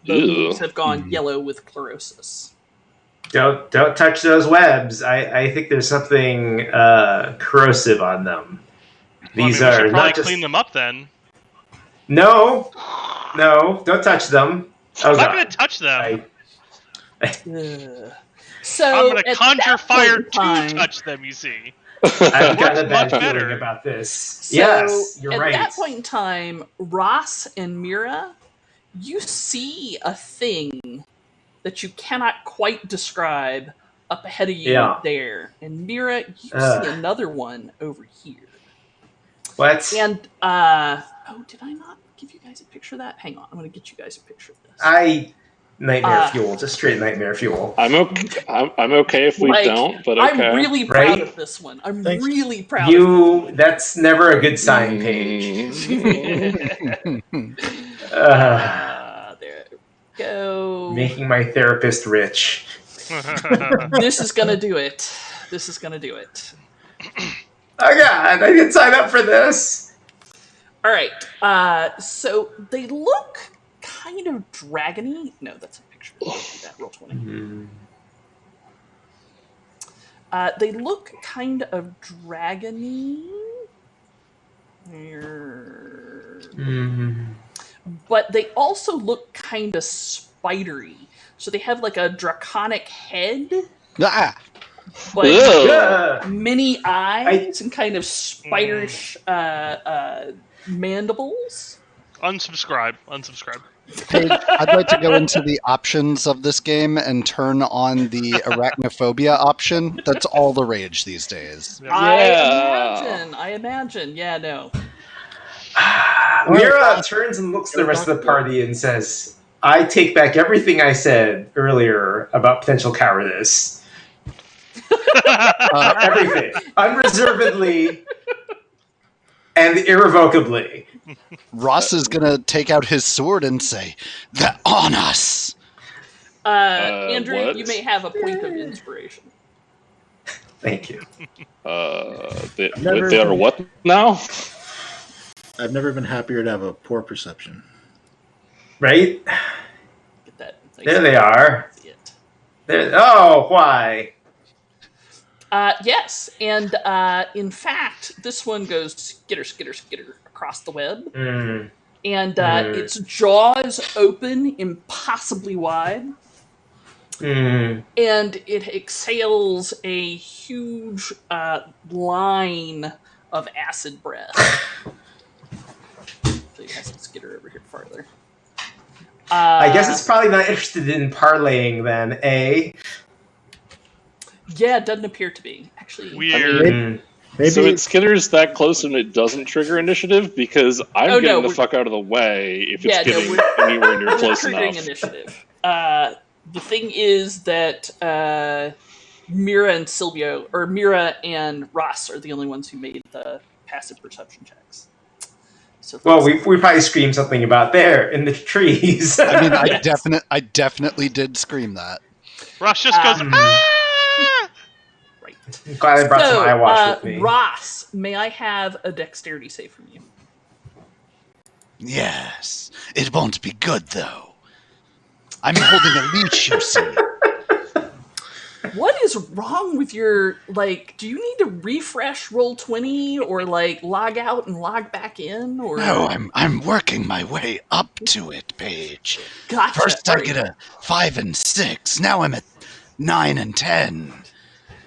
The leaves have gone yellow with chlorosis. Don't touch those webs. I think there's something corrosive on them. These we are should probably not just clean them up then. No, don't touch them. Oh, I'm not God. going to touch them. So I'm going to at conjure that fire point in time- to touch them, you see. I've got a bad Much feeling better. about this. So Yes, you're at right. that point in time, Ross and Mira, you see a thing that you cannot quite describe up ahead of you there. And Mira, you see another one over here. What? And, did I not give you guys a picture of that? Hang on, I'm going to get you guys a picture of this. Nightmare fuel, just straight nightmare fuel. I'm okay if we don't, but okay. I'm really proud of this one. I'm really proud of this. That's never a good sign, Paige. There we go. Making my therapist rich. This is gonna do it. Oh God, I didn't sign up for this. All right. So they look kind of dragony. No, that's a picture. That roll 20. They look kind of dragony. Here. But they also look kind of spidery. So they have like a draconic head, Ah, but Ew. many eyes and kind of spiderish mandibles. Unsubscribe. Paige, I'd like to go into the options of this game and turn on the arachnophobia option. That's all the rage these days. Yeah. I imagine. Yeah, no. Mira turns and looks at the rest of the party and says, I take back everything I said earlier about potential cowardice. Everything. Unreservedly and irrevocably. Ross is going to take out his sword and say, "They're on us!" Andrew, what? you may have a point of inspiration. Thank you. They are what now? I've never been happier to have a poor perception. Right? Get that. There they are. See it. Why? Yes, and in fact, this one goes skitter, skitter, skitter across the web. And its jaws open impossibly wide. And it exhales a huge line of acid breath. So it has to skitter over here farther. I guess it's probably not interested in parlaying then, eh? Yeah, it doesn't appear to be. Actually, Weird. Maybe So it skitters that close and it doesn't trigger initiative because I'm getting the fuck out of the way if it's getting anywhere near close triggering enough. Initiative. The thing is that Mira and Ross are the only ones who made the passive perception checks. So well, we probably screamed something about there in the trees. I mean, Yes. I definitely did scream that. Rush just goes, ah! Right. I'm glad I brought some eye wash with me. Ross, may I have a dexterity save from you? Yes. It won't be good, though. I'm holding a leash, you see. What is wrong with your, do you need to refresh Roll20 or, log out and log back in? Or No, I'm working my way up to it, Paige. Gotcha. First I get a 5 and 6. Now I'm at 9 and 10.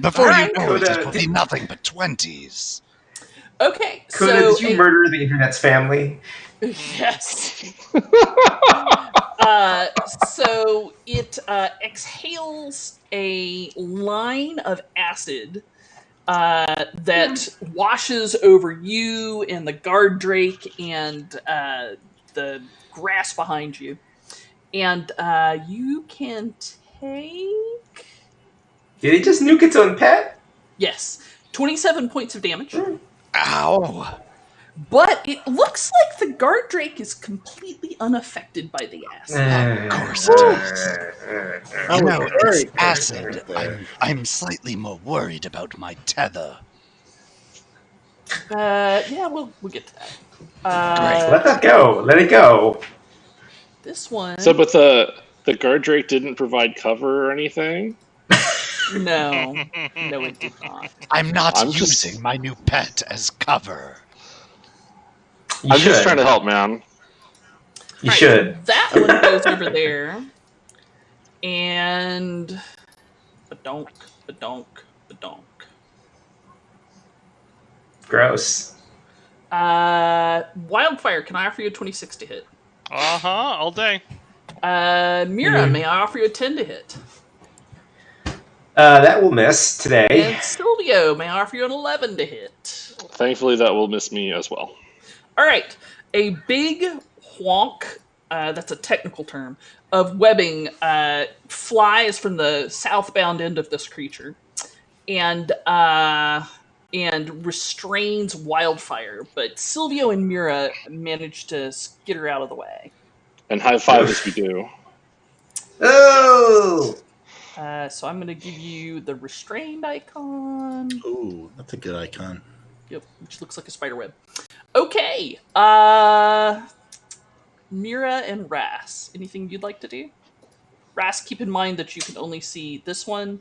Before you know it, it will be nothing but 20s. Okay, Kuna, so... did you murder the internet's family? Yes. So it exhales a line of acid that washes over you and the guard drake and the grass behind you. And you can take... Did it just nuke its own pet? Yes. 27 points of damage. Ow. But it looks like the guard drake is completely unaffected by the acid. Of course it is. You know, it's acid. I'm slightly more worried about my tether. Yeah, we'll get to that. Great. Let that go. Let it go. This one... So, but the guard drake didn't provide cover or anything? No, it did not. I'm not using my new pet as cover. You I'm should. just trying to help, man. You should. That one goes over there. And... Badonk. Gross. Wildfire, can I offer you a 26 to hit? All day. Mira, may I offer you a 10 to hit? That will miss today. And Silvio, may I offer you an 11 to hit? Thankfully, that will miss me as well. All right. A big whonk, that's a technical term, of webbing flies from the southbound end of this creature and restrains Wildfire. But Silvio and Mira manage to skitter out of the way. And high five as we do. Oh! So I'm going to give you the restrained icon. Ooh, that's a good icon. Yep, which looks like a spider web. Okay. Mira and Ras, anything you'd like to do? Ras, keep in mind that you can only see this one,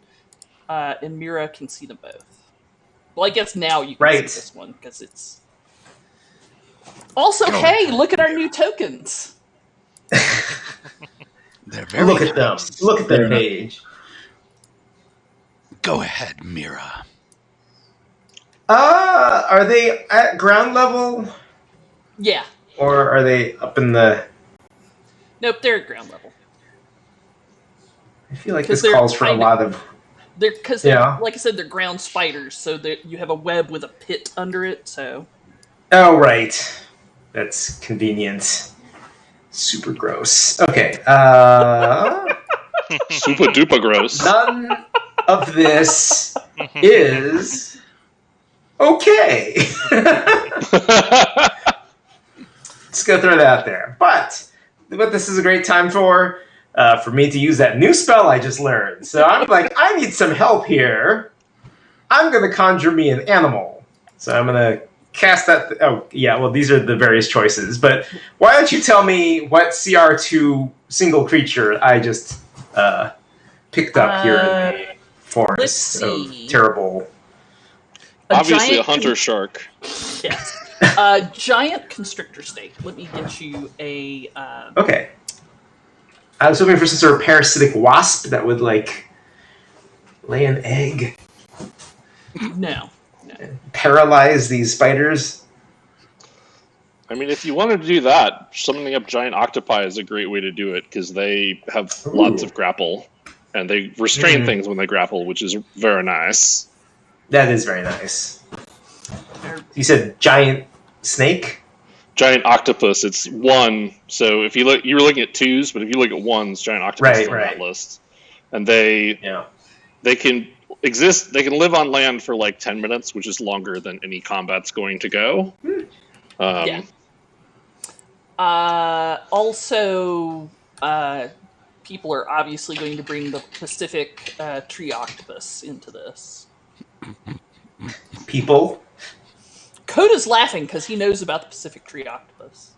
and Mira can see them both. Well, I guess now you can see this one, because it's... Also, Go hey, ahead. look at our new tokens. They're very Look at them. nice. Look at their They're not- page. Go ahead, Mira. Are they at ground level? Yeah. Or are they up in the... Nope, they're at ground level. I feel like 'Cause this they're calls for a kinda- lot of... Because Yeah. like I said, they're ground spiders, so that you have a web with a pit under it. So Oh, right. That's convenient. Super gross. Okay. Super duper gross. None of this is okay. Just gonna throw that out there. But what this is a great time for me to use that new spell I just learned. So I'm like, I need some help here. I'm gonna conjure me an animal. So I'm gonna cast that. Oh yeah, well these are the various choices. But why don't you tell me what CR2 single creature I just picked up here in the forest let's see. of terrible. Obviously, a giant hunter shark. Yes. Giant constrictor snake. Let me get you a. Okay. I was hoping for some sort of parasitic wasp that would like lay an egg, No. paralyze these spiders. I mean, if you wanted to do that, summoning up giant octopi is a great way to do it because they have lots of grapple and they restrain things when they grapple, which is very nice. That is very nice. You said giant snake? Giant octopus, it's one. So if you look, you were looking at twos, but if you look at ones, giant octopus is on that list, and they can exist. They can live on land for like 10 minutes, which is longer than any combat's going to go. Yeah. Also, people are obviously going to bring the Pacific tree octopus into this. People? Coda's laughing because he knows about the Pacific tree octopus.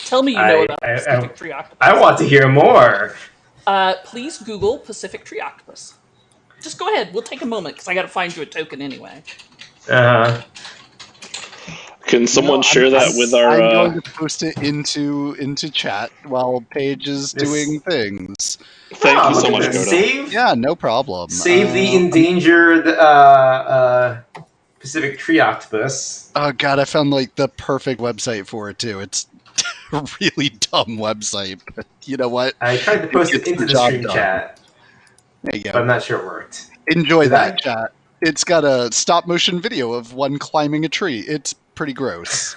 Tell me you know about the Pacific tree octopus. I want to hear more. Please Google Pacific tree octopus. Just go ahead. We'll take a moment because I got to find you a token anyway. Can someone share that with our? I'm going to post it into chat while Paige is doing things. Thank you so much, Coda. Save? Yeah, no problem. Save the endangered Pacific tree octopus. Oh god, I found like the perfect website for it too. It's a really dumb website, but you know what? I tried to post it gets into the the job stream done. chat, There you but go. I'm not sure it worked. Enjoy Did that I? chat. It's got a stop motion video of one climbing a tree. It's pretty gross.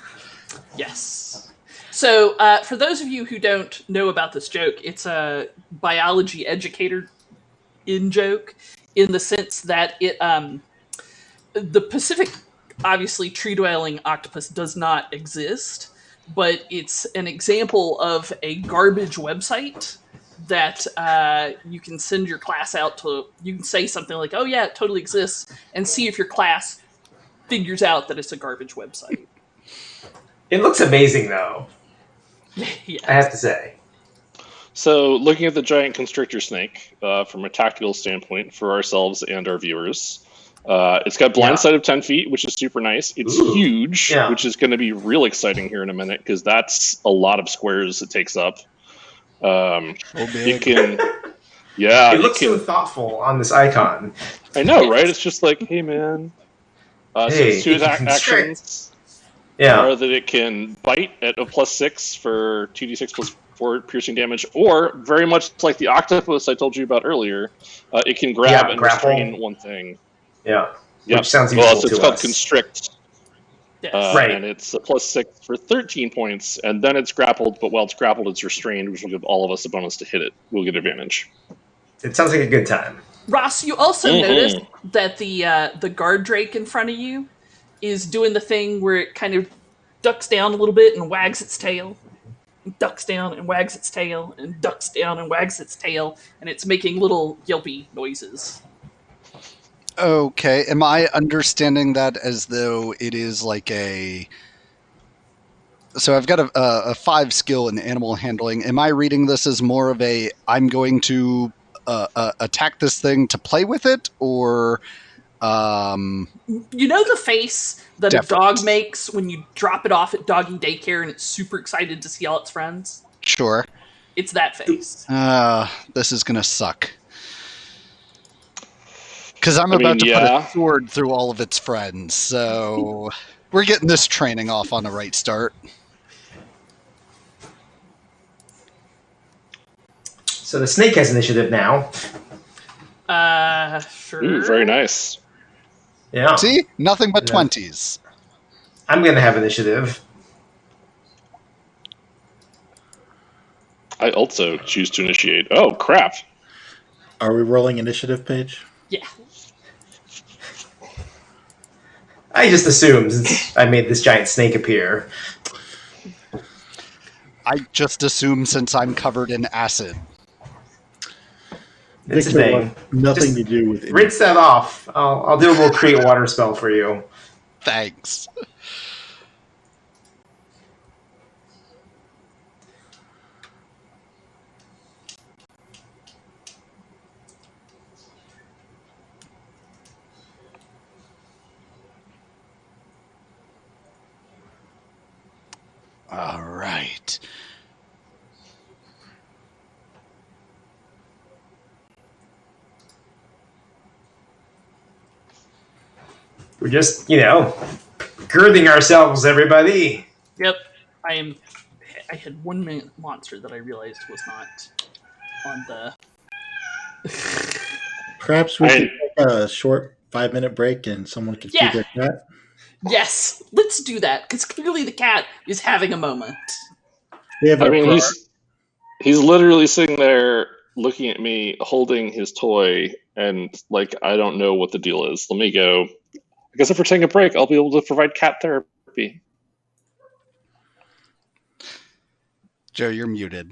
Yes. So, for those of you who don't know about this joke, it's a biology educator in-joke in the sense that it the Pacific, obviously, tree-dwelling octopus does not exist, but it's an example of a garbage website that you can send your class out to. You can say something like, oh yeah, it totally exists, and see if your class figures out that it's a garbage website. It looks amazing, though, Yeah. I have to say. So, looking at the giant constrictor snake from a tactical standpoint for ourselves and our viewers, it's got blind sight of 10 feet, which is super nice. It's huge, which is going to be real exciting here in a minute because that's a lot of squares it takes up. It can, It looks so thoughtful on this icon. I know, right? It's just like, hey, man. So Hey, its two it can constrict. actions Yeah. are that it can bite at a +6 for 2d6 plus 4 piercing damage, or very much like the octopus I told you about earlier, it can grab and grapple. restrain one thing. Yeah. Yep. Which sounds well, useful it's to called us. constrict. Yes. Right. And it's a +6 for 13 points, and then it's grappled, but while it's grappled, it's restrained, which will give all of us a bonus to hit it. We'll get advantage. It sounds like a good time. Ross, you also noticed that the guard drake in front of you is doing the thing where it kind of ducks down a little bit and wags its tail. Ducks down and wags its tail, and ducks down and wags its tail, and it's making little yelpy noises. Okay, am I understanding that as though it is like a... So I've got a 5 skill in animal handling. Am I reading this as more of a, I'm going to attack this thing to play with it, or You know the face that a dog makes when you drop it off at doggy daycare and it's super excited to see all its friends? Sure. It's that face. This is gonna suck. Because I'm about to put a sword through all of its friends, so we're getting this training off on a right start. So the snake has initiative now. Sure. Ooh, very nice. Yeah. See? Nothing but 20s. I'm going to have initiative. I also choose to initiate. Oh, crap. Are we rolling initiative, Paige? Yeah. I just assumed since I made this giant snake appear. I just assume since I'm covered in acid. It's Victor a thing. wants nothing Just to do with rinse that off. I'll do a little create water spell for you. Thanks. All right. We're just, girding ourselves, everybody. Yep. I had one monster that I realized was not on the. Perhaps we could take a short 5-minute break and someone could feed their cat. Yes, let's do that because clearly the cat is having a moment. He's literally sitting there looking at me, holding his toy, and like I don't know what the deal is. Let me go. I guess if we're taking a break, I'll be able to provide cat therapy. Joe, you're muted.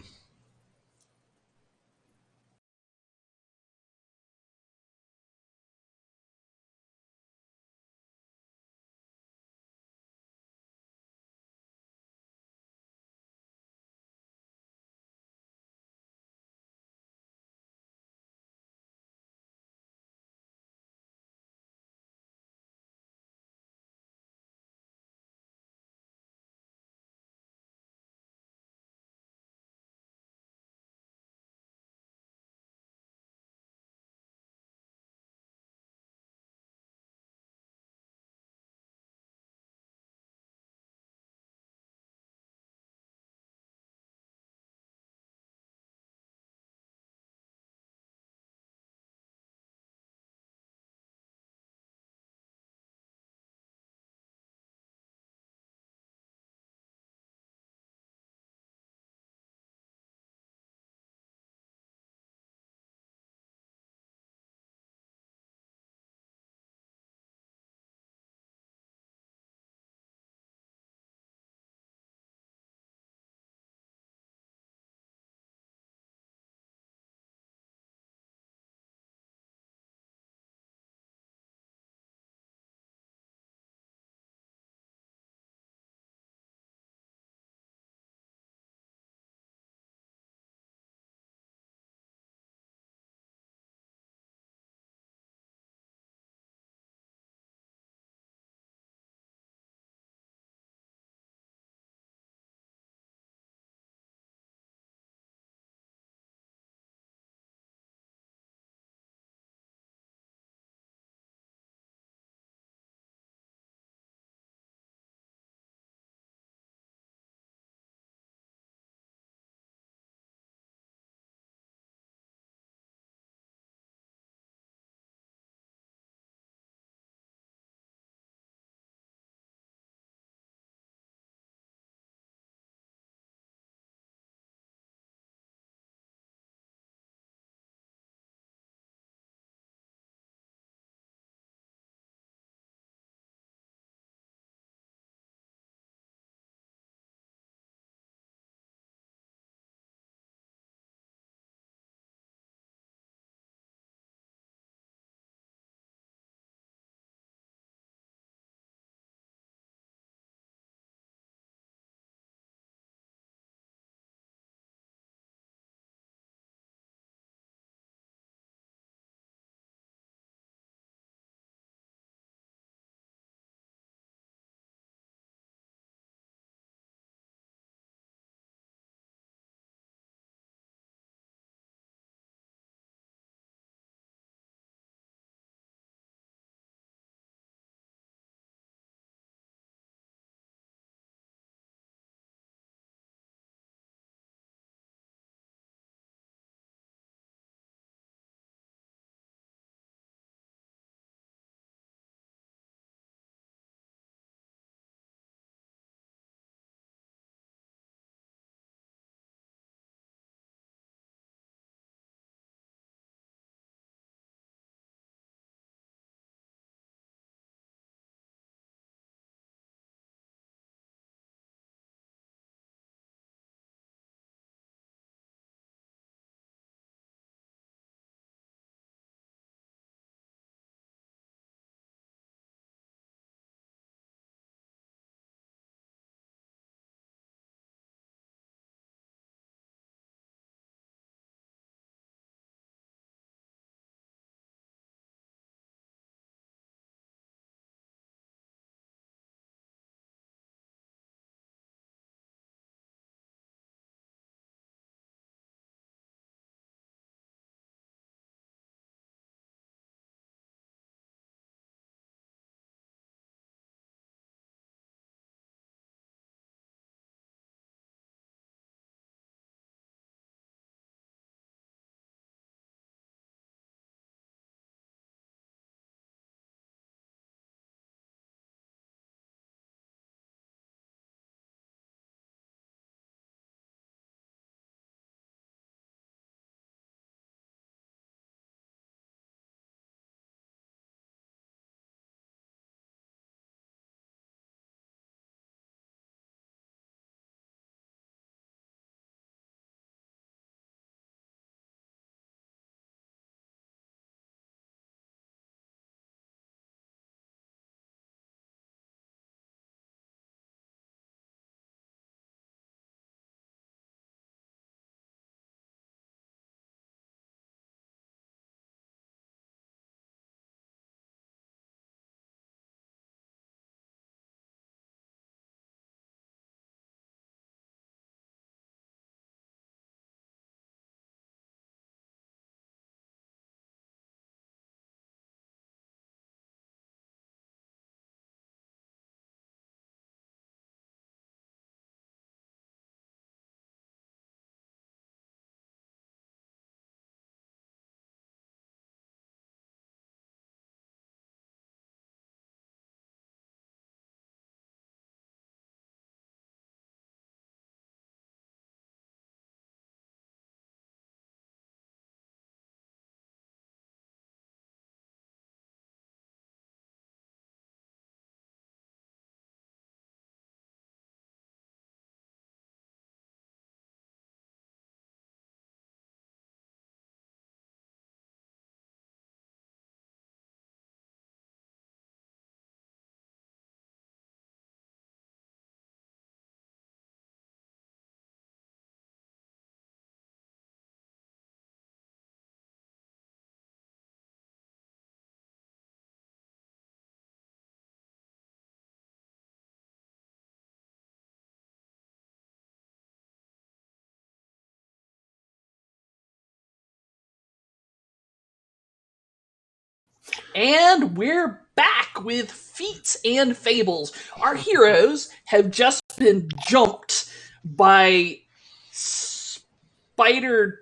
And we're back with Feats and Fables. Our heroes have just been jumped by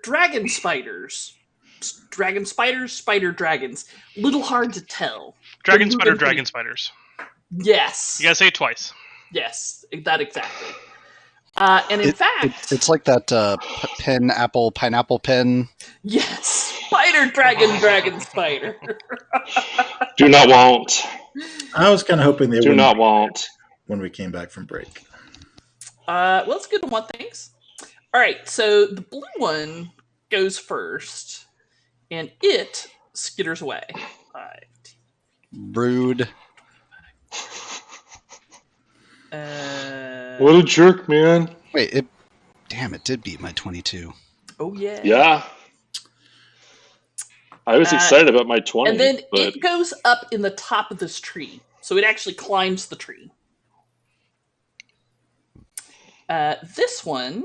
dragon spiders. Spider dragons. Little hard to tell. Dragon spiders. Yes. You gotta say it twice. Yes, that exactly. And in fact... It's like that pineapple pen. Yes. Dragon spider. Do not want. I was kind of hoping they Do would not want. when we came back from break. Let's get to one things. All right, so the blue one goes first, and it skitters away. 5. Rude. What a jerk, man. Wait, it did beat my 22. Oh, yeah. Yeah. I was excited about my 20. And then but... it goes up in the top of this tree. So it actually climbs the tree. This one...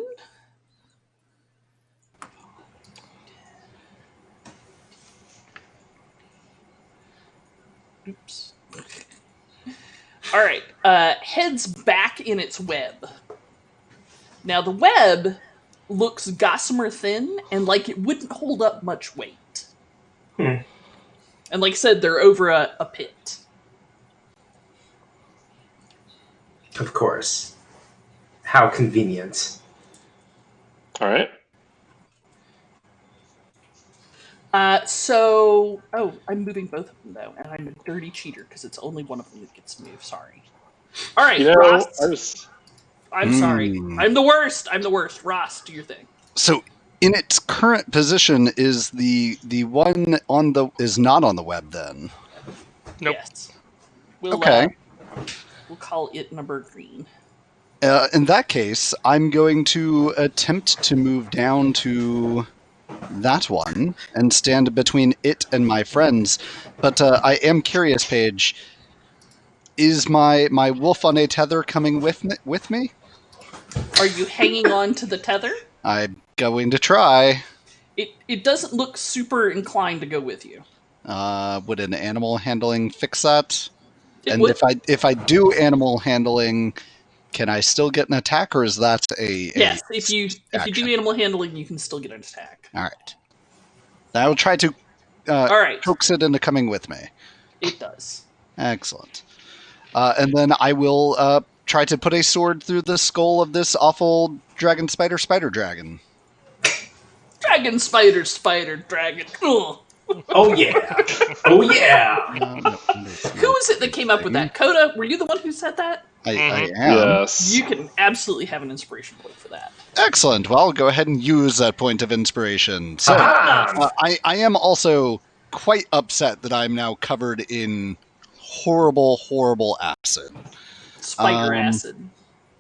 Oops. All right. Heads back in its web. Now, the web looks gossamer thin and like it wouldn't hold up much weight. And like I said, they're over a pit. Of course. How convenient. All right. I'm moving both of them though, and I'm a dirty cheater because it's only one of them that gets moved. Sorry. All right, Ross. I'm sorry. I'm the worst. Ross, do your thing. So, in its current position, is the one is not on the web then? Nope. Yes. Okay. We'll call it number green. In that case, I'm going to attempt to move down to that one and stand between it and my friends. But I am curious, Paige. Is my wolf on a tether coming with me? Are you hanging on to the tether? I'm going to try. It doesn't look super inclined to go with you. Would an animal handling fix that? It would. if I do animal handling, can I still get an attack, or is that a yes? If you do animal handling, you can still get an attack. All right. I will try to coax it into coming with me. It does. Excellent. And then I will try to put a sword through the skull of this awful dragon spider dragon. Dragon spider dragon. Ugh. Oh yeah. Oh yeah. Who was it that came up with that? Coda, were you the one who said that? I am. Yes. You can absolutely have an inspiration point for that. Excellent. Well, I'll go ahead and use that point of inspiration. So, I am also quite upset that I'm now covered in horrible, horrible acid. Spider acid.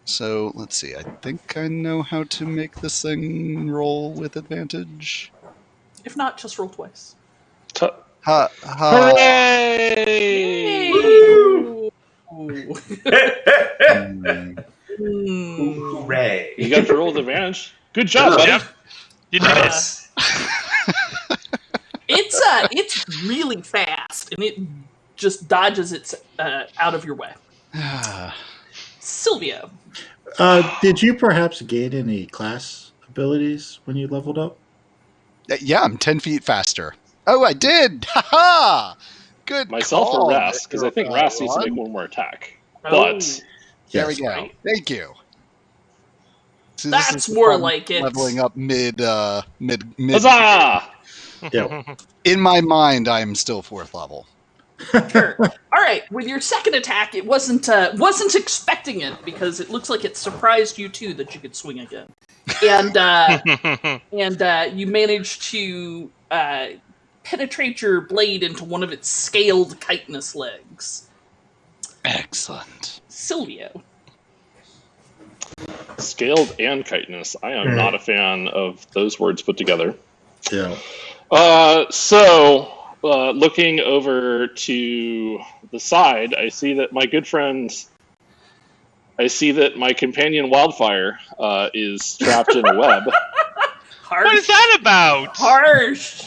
So, let's see. I think I know how to make this thing roll with advantage. If not, just roll twice. Hooray! Ooh. Hooray. You got to roll with advantage. Good job, buddy. Yep. You did it. It's really fast, and it just dodges it out of your way. Silvio. Did you perhaps gain any class abilities when you leveled up? Yeah, I'm 10 feet faster. Oh, I did! Ha-ha! Good Myself call, or Ras, because I think Ras needs to make one more attack. But there we go. Right. Thank you. So That's more like it. Leveling up mid. huzzah! Yeah. In my mind, I am still 4th level. Sure. All right. With your second attack, it wasn't expecting it because it looks like it surprised you too that you could swing again, and you managed to penetrate your blade into one of its scaled chitinous legs. Excellent. Silvio. Scaled and chitinous. I am not a fan of those words put together. Yeah. Looking over to the side, I see that my companion Wildfire is trapped in a web. Harsh. What is that about? Harsh.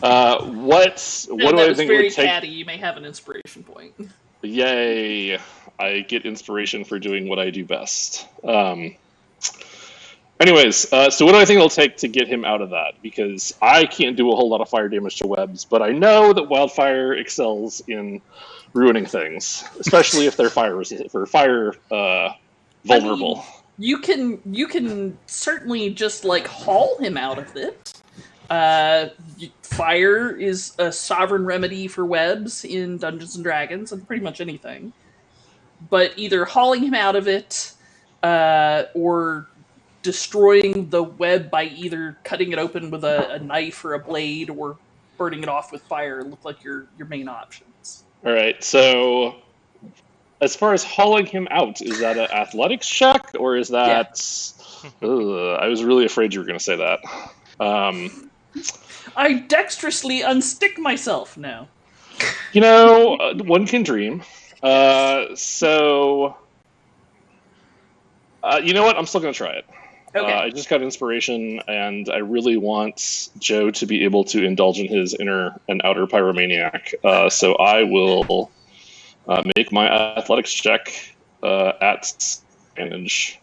What No, do that I was think it very would take? catty. You may have an inspiration point. Yay! I get inspiration for doing what I do best. Anyways, so what do I think it'll take to get him out of that? Because I can't do a whole lot of fire damage to webs, but I know that wildfire excels in ruining things, especially if they're fire vulnerable. I mean, you can certainly just like haul him out of it. Fire is a sovereign remedy for webs in Dungeons and Dragons and pretty much anything. But either hauling him out of it, or destroying the web by either cutting it open with a knife or a blade, or burning it off with fire look like your main options. All right, so as far as hauling him out, is that an athletics check or is that? Yeah. I was really afraid you were going to say that. I dexterously unstick myself now. You know, one can dream. So, you know what? I'm still going to try it. Okay. I just got inspiration, and I really want Joe to be able to indulge in his inner and outer pyromaniac. So I will make my athletics check at advantage.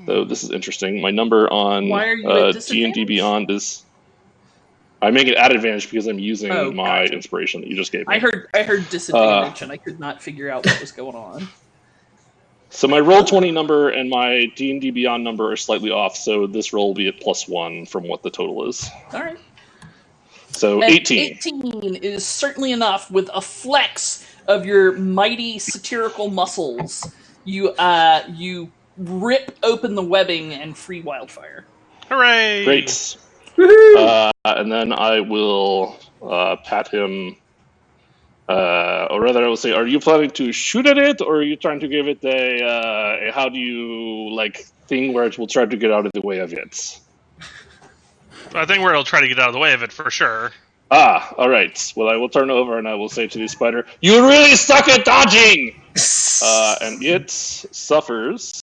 So this is interesting. My number on D&D Beyond is... I make it at advantage because I'm using my inspiration that you just gave me. I heard disadvantage, and I could not figure out what was going on. So my Roll20 number and my D&D Beyond number are slightly off, so this roll will be at +1 from what the total is. All right. So and 18. 18 is certainly enough. With a flex of your mighty satirical muscles, you rip open the webbing and free Wildfire. Hooray! Great. And then I will pat him, or rather I will say, are you planning to shoot at it, or are you trying to give it a how do you, thing where it will try to get out of the way of it? I think where it'll try to get out of the way of it, for sure. All right. Well, I will turn over and I will say to the spider, you really suck at dodging! And it suffers,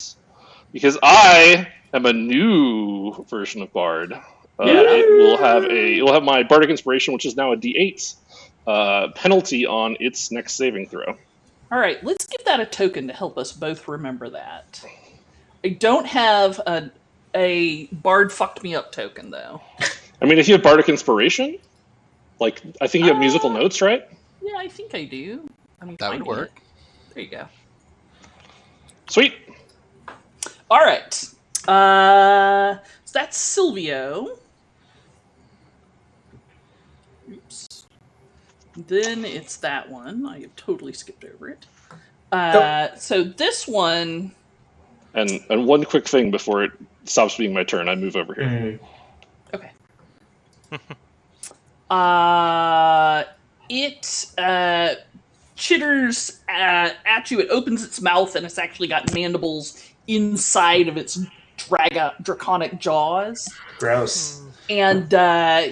because I am a new version of Bard. It will have my Bardic Inspiration, which is now a D8 penalty on its next saving throw. All right, let's give that a token to help us both remember that. I don't have a Bard fucked me up token though. I mean, if you have Bardic Inspiration, I think you have musical notes, right? Yeah, I think I do. That would work. There you go. Sweet. All right. So that's Silvio. Oops. Then it's that one. I have totally skipped over it. So this one... And one quick thing before it stops being my turn, I move over here. Okay. It chitters at you. It opens its mouth, and it's actually got mandibles inside of its draconic jaws. Gross. And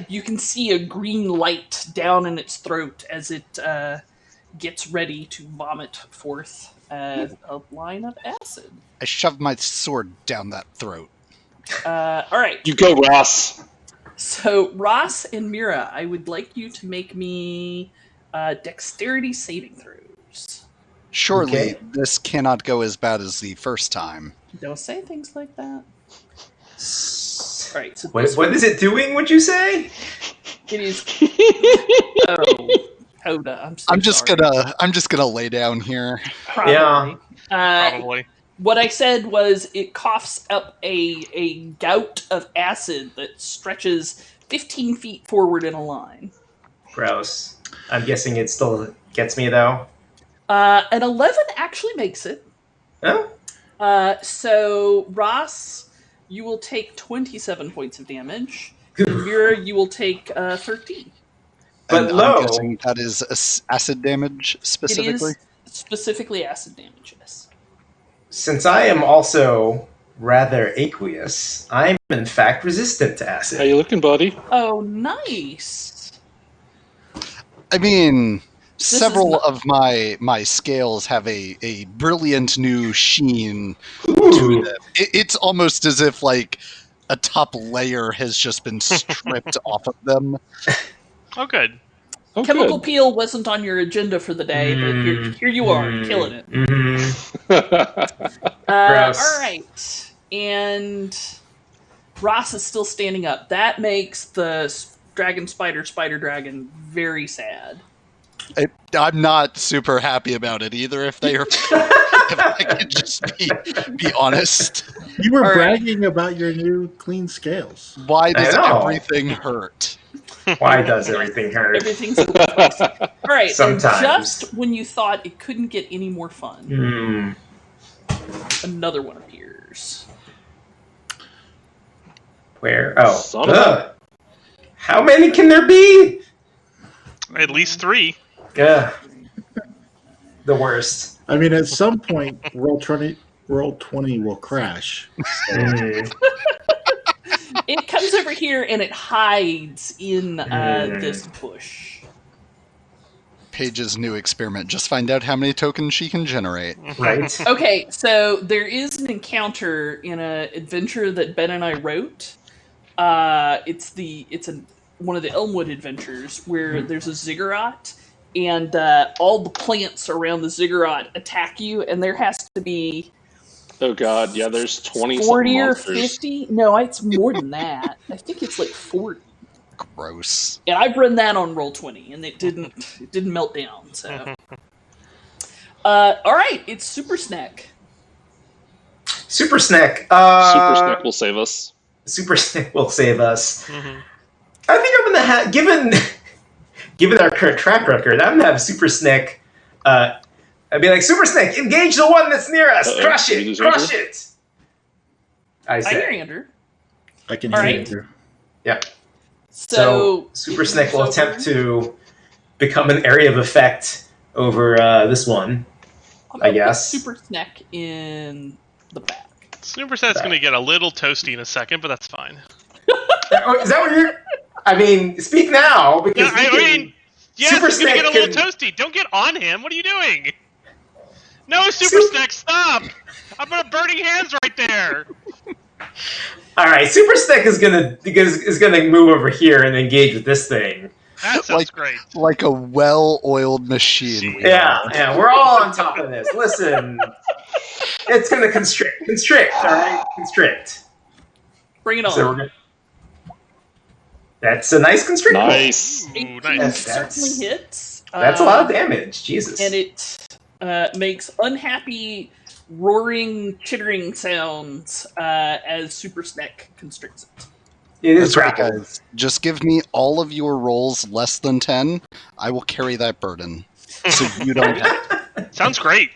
you can see a green light down in its throat as it gets ready to vomit forth a line of acid. I shoved my sword down that throat. All right. You go, Ross. So, Ross and Mira, I would like you to make me dexterity saving throws. Surely this cannot go as bad as the first time. Don't say things like that. All right. So what is it doing, would you say? It is... Oh, Coda, I'm just gonna lay down here. Probably. Yeah. Probably. What I said was it coughs up a gout of acid that stretches 15 feet forward in a line. Gross. I'm guessing it still gets me, though. An 11 actually makes it. Oh? So, Ross, you will take 27 points of damage. And Mira, you will take 13. But and low. I'm guessing that is acid damage specifically? It is specifically acid damage, yes. Since I am also rather aqueous, I'm in fact resistant to acid. How you looking, buddy? Oh, nice. I mean, several of my scales have a brilliant new sheen to them. It's almost as if a top layer has just been stripped off of them. Oh, good. Oh, Chemical good. peel wasn't on your agenda for the day, but here you are, killing it. Gross. All right, and Ross is still standing up. That makes the dragon spider dragon very sad. I'm not super happy about it either. If they are, if I could just be honest. You were All right. bragging about your new clean scales. Why does I know. everything hurt? Why does everything hurt? Everything's a little spicy. All right, Sometimes. and just when you thought it couldn't get any more fun, another one appears. Where? Oh. Son of a- How many can there be? At least 3. Ugh. The worst. I mean, at some point, Roll 20 will crash. It comes over here and it hides in this bush. Paige's new experiment. Just find out how many tokens she can generate. Right? Okay, so there is an encounter in an adventure that Ben and I wrote. It's one of the Elmwood adventures where there's a ziggurat and all the plants around the ziggurat attack you, and there has to be Oh god, yeah, there's 20 40 or monsters. 50. No, it's more than that. I think it's like 40. Gross. And I've run that on Roll20, and it didn't melt down. So, all right, it's Super Snack. Super Snack. Super Snack will save us. Super Snack will save us. I think I'm gonna have, given our current track record, I'm gonna have Super Snack. I'd be like, Super Snack, engage the one that's near us. Crush Did you it. lose Crush Andrew? it. I I say. hear Andrew. I can All hear right. you. Yeah. So Super Snack will attempt to become an area of effect over this one. I'm gonna I guess. put Super Snack in the back. Super Set's going to get a little toasty in a second, but that's fine. Oh, is that what you're? I mean, speak now because Yeah, I mean, yes, Super he's going to Snack get a little can- toasty. Don't get on him. What are you doing? No, Super Super- Snack, stop! I've got burning hands right there. All right, Super Snack is gonna move over here and engage with this thing. That sounds great. Like a well-oiled machine. Yeah, we're all on top of this. Listen, it's gonna constrict, all right, constrict. Bring it on. So we're gonna. That's a nice constrict. roll. Nice. Ooh, 18 nice. certainly hits. That's a lot of damage. Jesus. And it makes unhappy, roaring, chittering sounds as Super Snack constricts it. It is That's right, grappled. guys. Just give me all of your rolls less than 10. I will carry that burden. So you don't have to. Sounds great.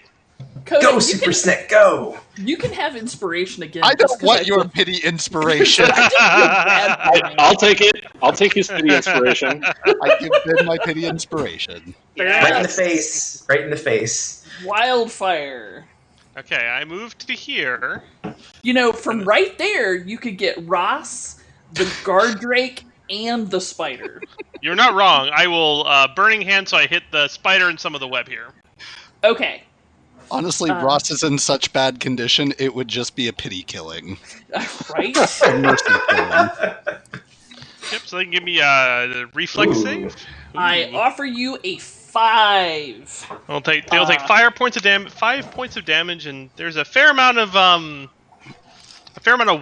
Cody, Go, you Super can, Snack, go! you can have inspiration again. I just don't 'cause want I your feel- pity inspiration. I feel bad. I'll take it. I'll take his city inspiration. I give Ben my pity inspiration. Right in the face. Right in the face. Wildfire. Okay, I moved to here. You know, from right there, you could get Ross, the guard drake, and the spider. You're not wrong. I will burning hand, so I hit the spider and some of the web here. Okay. Honestly, Ross is in such bad condition, it would just be a pity killing. Right? A mercy killing. Yep. So they can give me the reflex Ooh. save. I offer you a 5. They'll take 5 points of damage. 5 points of damage, and there's a fair amount of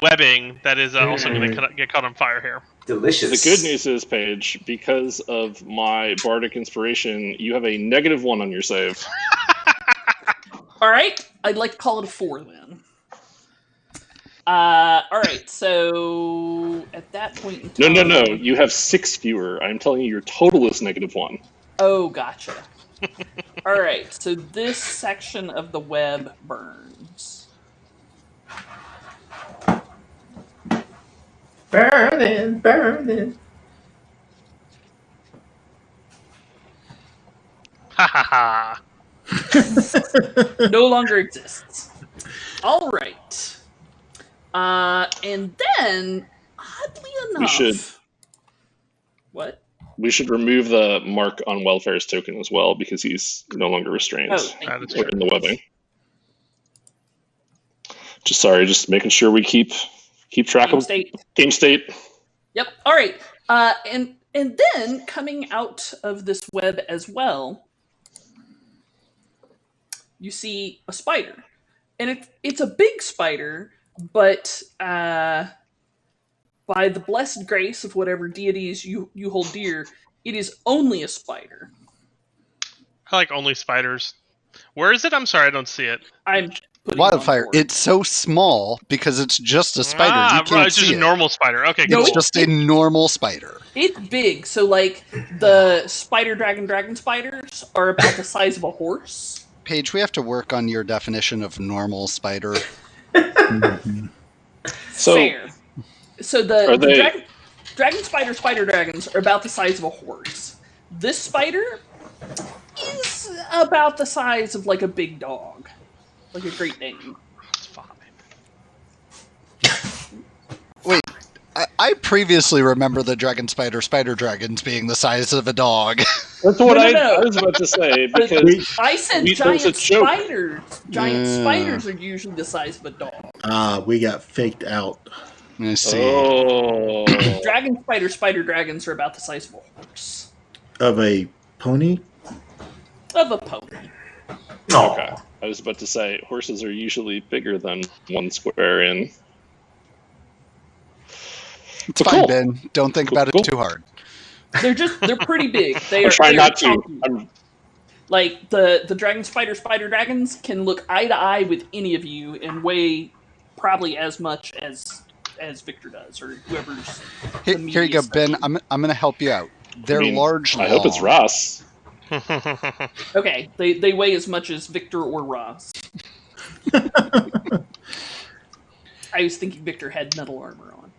webbing that is also going to get caught on fire here. Delicious. The good news is, Paige, because of my bardic inspiration, you have a -1 on your save. All right. I'd like to call it a 4 then. All right. So at that point in time... No. You have 6 fewer. I'm telling you, your total is -1. Oh, gotcha. All right. So this section of the web burns. Burning. Ha ha ha. No longer exists. All right. And then, oddly enough... should- What? We should remove the mark on Welfare's token as well, because he's no longer restrained Oh, thank you. That's or in the webbing. Just making sure we keep Keep track Game of state. game state. Yep. All right. And then coming out of this web as well, you see a spider, and it's a big spider, but by the blessed grace of whatever deities you hold dear, it is only a spider. I like only spiders. Where is it? I'm sorry, I don't see it. I'm putting Wildfire. it on board. It's so small because it's just a spider. You can't It's just see a it. normal spider. Okay, No, cool. It's just a normal spider. It's big, so like the spider dragon spiders are about the size of a horse. Paige, we have to work on your definition of normal spider. So Fair. So the Are they- dragon spider dragons are about the size of a horse. This spider is about the size of like a big dog, like a Great Dane. It's fine. Wait, I previously remember the spider dragons being the size of a dog. that's what No. I was about to say because I said there's giant a joke. spiders. Giant spiders are usually the size of a dog. We got faked out. I see. Oh, Dragon spider dragons are about the size of a horse. Of a pony? Of a pony. Oh, okay. I was about to say horses are usually bigger than 1 square in. It's Cool. fine, Ben. Don't think about Cool. it too hard. They're pretty big. They I'm are trying they are not to. chunky. Like the dragon spider dragons can look eye to eye with any of you and weigh probably as much as Victor does or whoever's. Here you go, Ben. I'm going to help you out. They're large. I hope it's long. Ross. Okay, they weigh as much as Victor or Ross. I was thinking Victor had metal armor on.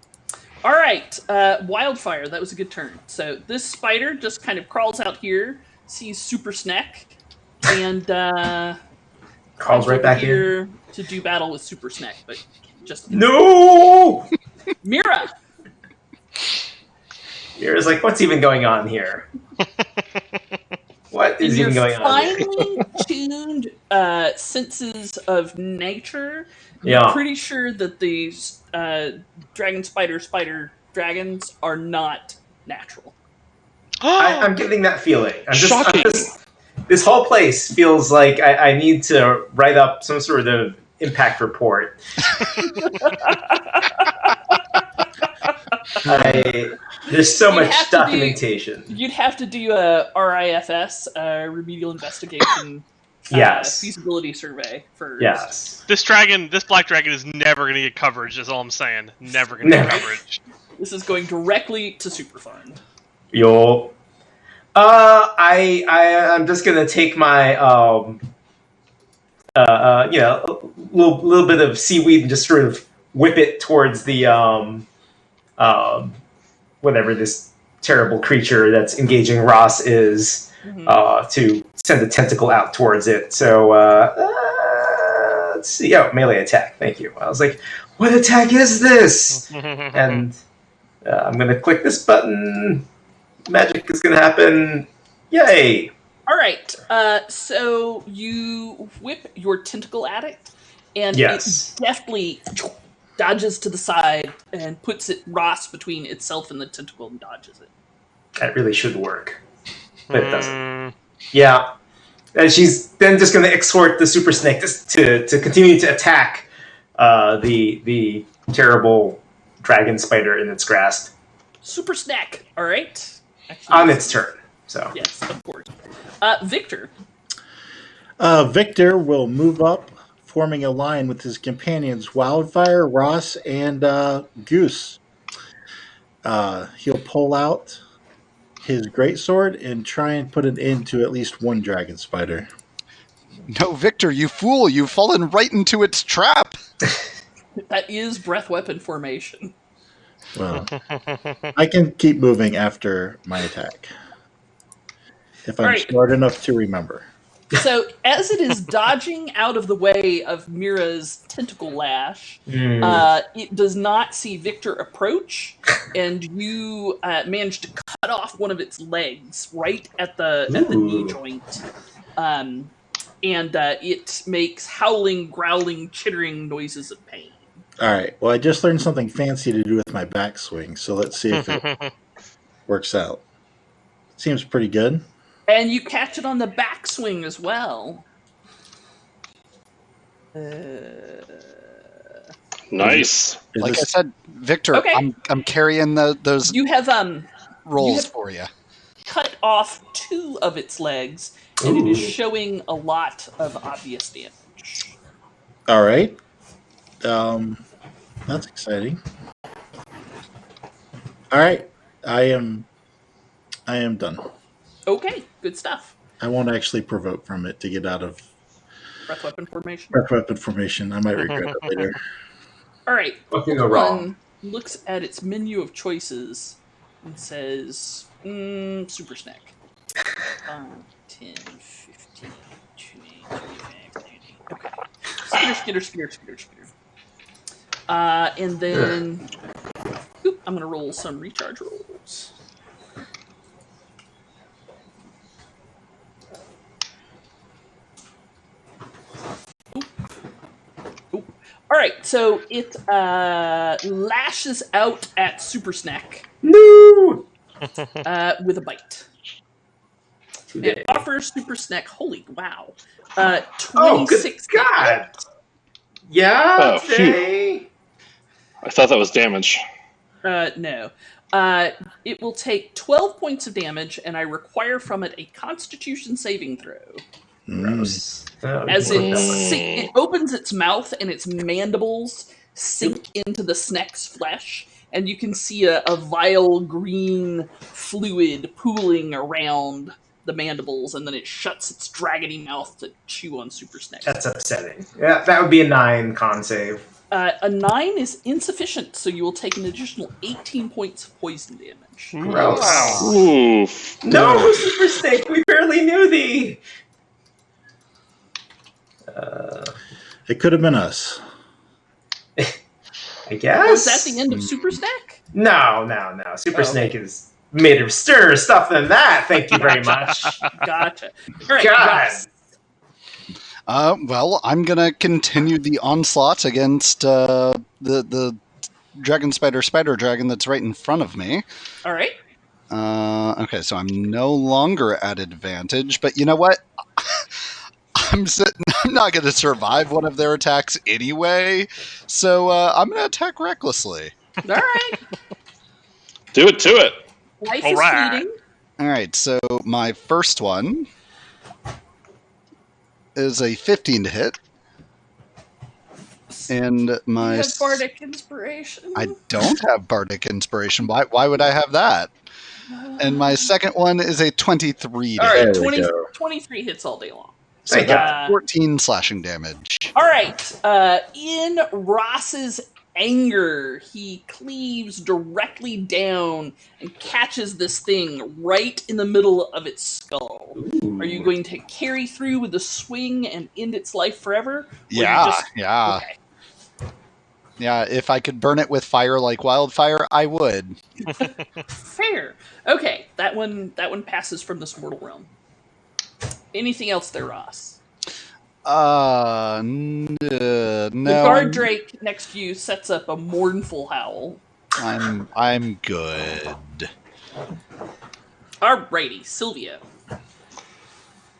All right, Wildfire. That was a good turn. So this spider just kind of crawls out here, sees Super Snack, and crawls right back in. here to do battle with Super Snack. But just No! Mira. Mira's like, what's even going on here? What is In even your going on here? finely tuned senses of nature, Yeah. you're pretty sure that these dragon spider dragons are not natural. I'm getting that feeling. Shocking. This whole place feels like I need to write up some sort of impact report. There's so You'd much have to do- documentation. You'd have to do a RIFS, remedial investigation, Yes. feasibility survey first. Yes. This black dragon is never going to get coverage, is all I'm saying. Never going to get Never. coverage. This is going directly to Superfund. Yo. I'm just gonna take my little bit of seaweed and just sort of whip it towards the whatever this terrible creature that's engaging Ross is, to send a tentacle out towards it. So let's see. Oh, melee attack. Thank you. I was like, what attack is this? And I'm gonna click this button. Magic is going to happen. Yay! All right. So you whip your tentacle at it, and Yes. it deftly dodges to the side and puts Ross between itself and the tentacle and dodges it. That really should work. But it doesn't. Yeah. And she's then just going to exhort the super snake to continue to attack the terrible dragon spider in its grasp. Super snack. All right. Actually, On its turn. So yes, of course. Victor. Victor will move up, forming a line with his companions Wildfire, Ross, and Goose. He'll pull out his greatsword and try and put an end to at least one dragon spider. No, Victor, you fool! You've fallen right into its trap. That is breath weapon formation. Well, I can keep moving after my attack. If I'm Right. smart enough to remember. So as it is dodging out of the way of Mira's tentacle lash, it does not see Victor approach, and you manage to cut off one of its legs right at the knee joint, and it makes howling, growling, chittering noises of pain. All right. Well, I just learned something fancy to do with my backswing, so let's see if it works out. Seems pretty good. And you catch it on the backswing as well. Nice. Is Like I this, said, Victor, Okay. I'm carrying those You have rolls have- for you. cut off 2 of its legs, and it is Ooh. showing a lot of obvious damage. all right. That's exciting. All right. I am done. Okay, good stuff. I won't actually provoke from it to get out of Breath weapon formation. breath weapon formation. I might regret it later. All right. What can go wrong? Looks at its menu of choices and says, Super Snack. 5, 10, 15, 20, 25, 30. Okay. Skitter. And then I'm going to roll some recharge rolls. All right, so it lashes out at Super Snack No! with a bite. Today. It offers Super Snack, holy wow, Oh, 26 good God! Yeah, Oh, phew. today. I thought that was damage. No. It will take 12 points of damage, and I require from it a Constitution saving throw. Gross. As it opens its mouth and its mandibles sink into the snack's flesh, and you can see a vile green fluid pooling around the mandibles, and then it shuts its dragony mouth to chew on Super Snack. That's upsetting. Yeah, that would be a 9 con save. A 9 is insufficient, so you will take an additional 18 points of poison damage. Gross. Wow. Oof. No, Super Snake, we barely knew thee. It could have been us. I guess. Was that the end of Super Snack? No. Super Oh. Snake is made of stir stuff than that. Thank you very much. Gotcha. All right, God. Ross. Well, I'm gonna continue the onslaught against the dragon spider dragon that's right in front of me. All right. Okay, so I'm no longer at advantage, but you know what? I'm not going to survive one of their attacks anyway, so I'm going to attack recklessly. All right. Do it to it. Life All is right. fleeting. All right, so my first one is a 15 to hit, and my You have Bardic Inspiration. I don't have Bardic Inspiration. Why would I have that? And my second one is a 23 to All hit. right, There we 20, go. 23 hits all day long. So Thank that's God. 14 slashing damage. All right. In Ross's anger, he cleaves directly down and catches this thing right in the middle of its skull. Are you going to carry through with the swing and end its life forever? Or Yeah. Okay. Yeah, if I could burn it with fire like wildfire, I would. Fair. Okay, that one passes from this mortal realm. Anything else there, Ross? No. The guard Drake next to you sets up a mournful howl. I'm good. Alrighty, Sylvia.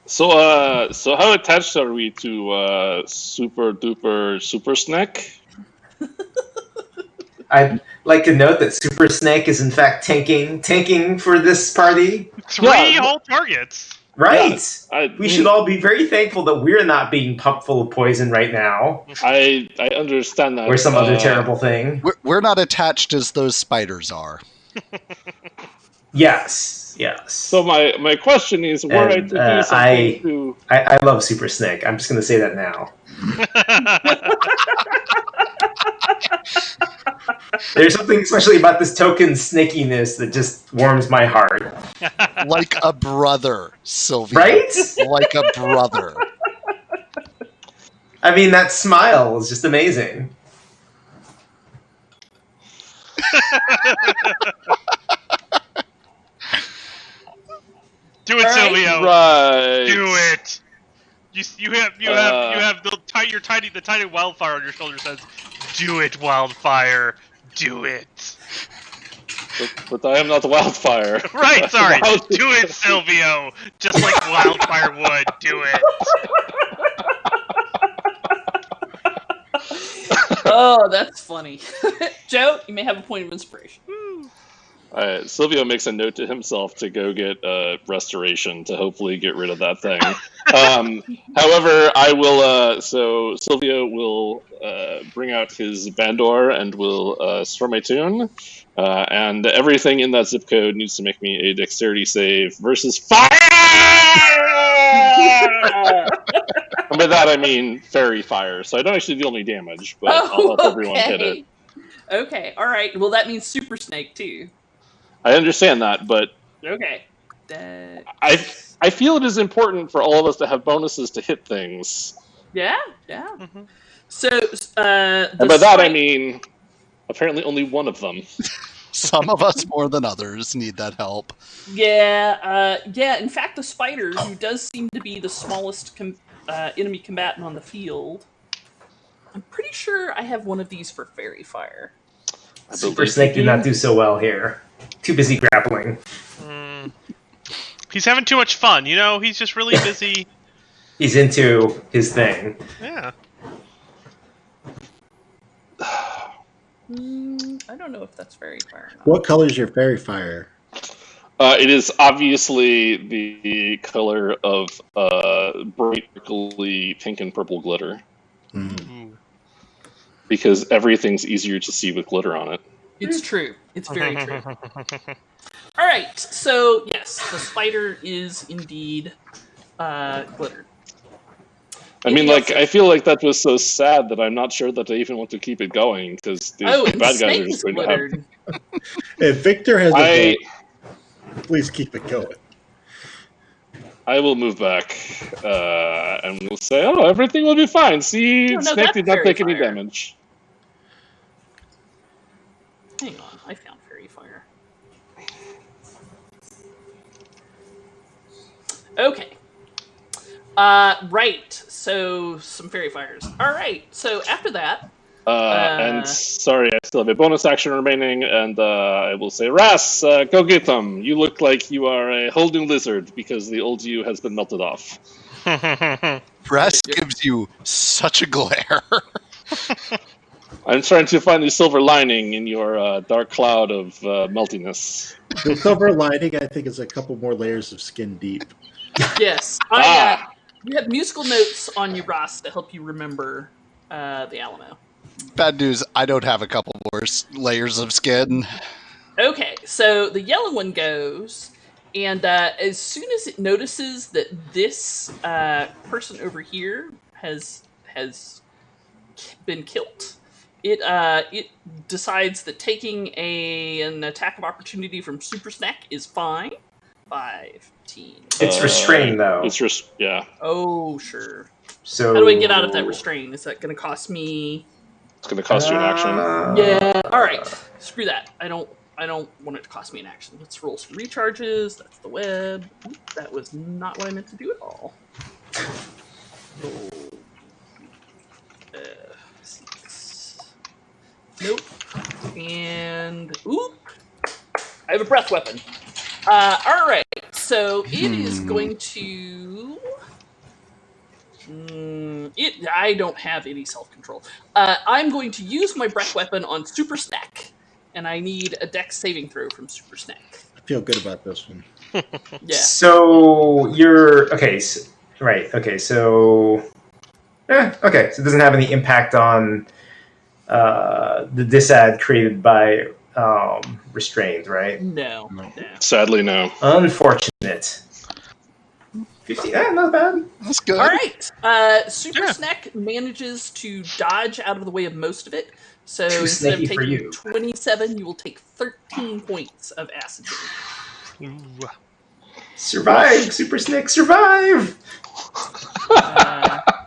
So how attached are we to Super Duper Super Snack? I'd like to note that Super Snake is in fact tanking for this party. 3 whole targets. Right. Yeah, We should all be very thankful that we're not being pumped full of poison right now, I understand that. or some other terrible thing. We're not attached as those spiders are. Yes. So my question is, were I to And, do I- something to... I love Super Snake. I'm just going to say that now. There's something especially about this token snakiness that just warms my heart. Like a brother, Sylvia. Right? Like a brother. I mean, that smile is just amazing. Do it, All right. Silvio. Right. Do it. You have the tiny wildfire on your shoulder says, Do it, Wildfire. Do it. But I am not Wildfire. Right, sorry. Wow. Do it, Silvio. Just like Wildfire would. Do it. Oh, that's funny. Joe, you may have a point of inspiration. Silvio makes a note to himself to go get restoration to hopefully get rid of that thing. However, I will. So Silvio will bring out his bandor and will strum a tune. And everything in that zip code needs to make me a dexterity save versus fire. And by that I mean fairy fire. So I don't actually deal any damage, but I'll help everyone hit it. Okay, all right. Well, that means Super Snake too. I understand that, but Okay. I feel it is important for all of us to have bonuses to hit things. Yeah. Mm-hmm. So, And by that I mean apparently only one of them. Some of us more than others need that help. yeah. In fact, the spider, who does seem to be the smallest enemy combatant on the field, I'm pretty sure I have one of these for fairy fire. Super Snake did not do so well here. Too busy grappling. He's having too much fun, you know? He's just really busy. He's into his thing. Yeah. I don't know if that's fairy fire or not. What color is your fairy fire? It is obviously the color of bright, prickly pink and purple glitter. Ooh. Because everything's easier to see with glitter on it. It's true. It's very true. All right. So yes, the spider is indeed glitter. I mean, like, I feel like that was so sad that I'm not sure that I even want to keep it going because these And bad guys Snake are just is going to have. glittered. If Victor has I please keep it going. I will move back and we'll say, oh, everything will be fine. See, No, Snake that's did not fairy take any fire. damage. Hang on, I found fairy fire. Okay. Right. So some fairy fires. All right. So after that, And sorry, I still have a bonus action remaining, and I will say, Ras, go get them. You look like you are a whole new lizard because the old you has been melted off. Press gives you such a glare. I'm trying to find the silver lining in your dark cloud of meltiness. The silver lining, I think, is a couple more layers of skin deep. yes, you have musical notes on you, Ross, to help you remember the Alamo. Bad news, I don't have a couple more layers of skin. Okay, so the yellow one goes, and as soon as it notices that this person over here has been killed, it decides that taking an attack of opportunity from Super Snack is fine. 15. It's restrained, though. Yeah. Oh, sure. So How do I get out of that restraint? Is that going to cost me? It's going to cost you an action. Yeah. All right. Screw that. I don't want it to cost me an action. Let's roll some recharges. That's the web. Oop, that was not what I meant to do at all. Roll. 6. Nope. And oop. I have a breath weapon. All right. So it is going to. I don't have any self-control. I'm going to use my breath weapon on Super Snack, and I need a dex saving throw from Super Snack. I feel good about this one. Yeah. So you're okay. Right. Okay. So. Okay. So it doesn't have any impact on the disad created by restrained, right? No. Sadly, no. Unfortunate. 15. Not bad. That's good. All right. Super Snack manages to dodge out of the way of most of it. So Too instead of snaky for taking you. 27, you will take 13 points of acid. Ooh. Survive, Super Snake, survive!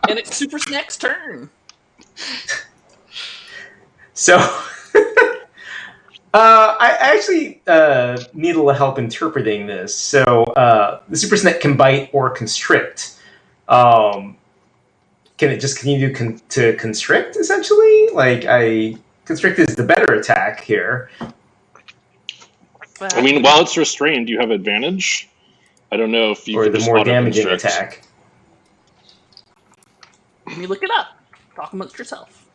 And it's Super Snack's turn. So, I actually need a little help interpreting this. So, the Super Snake can bite or constrict. Can can it just continue to constrict, essentially? Constrict is the better attack here. I mean, while it's restrained, you have advantage. I don't know if you or can the just more damaging auto-constrict. attack. Let me look it up. Talk amongst yourself.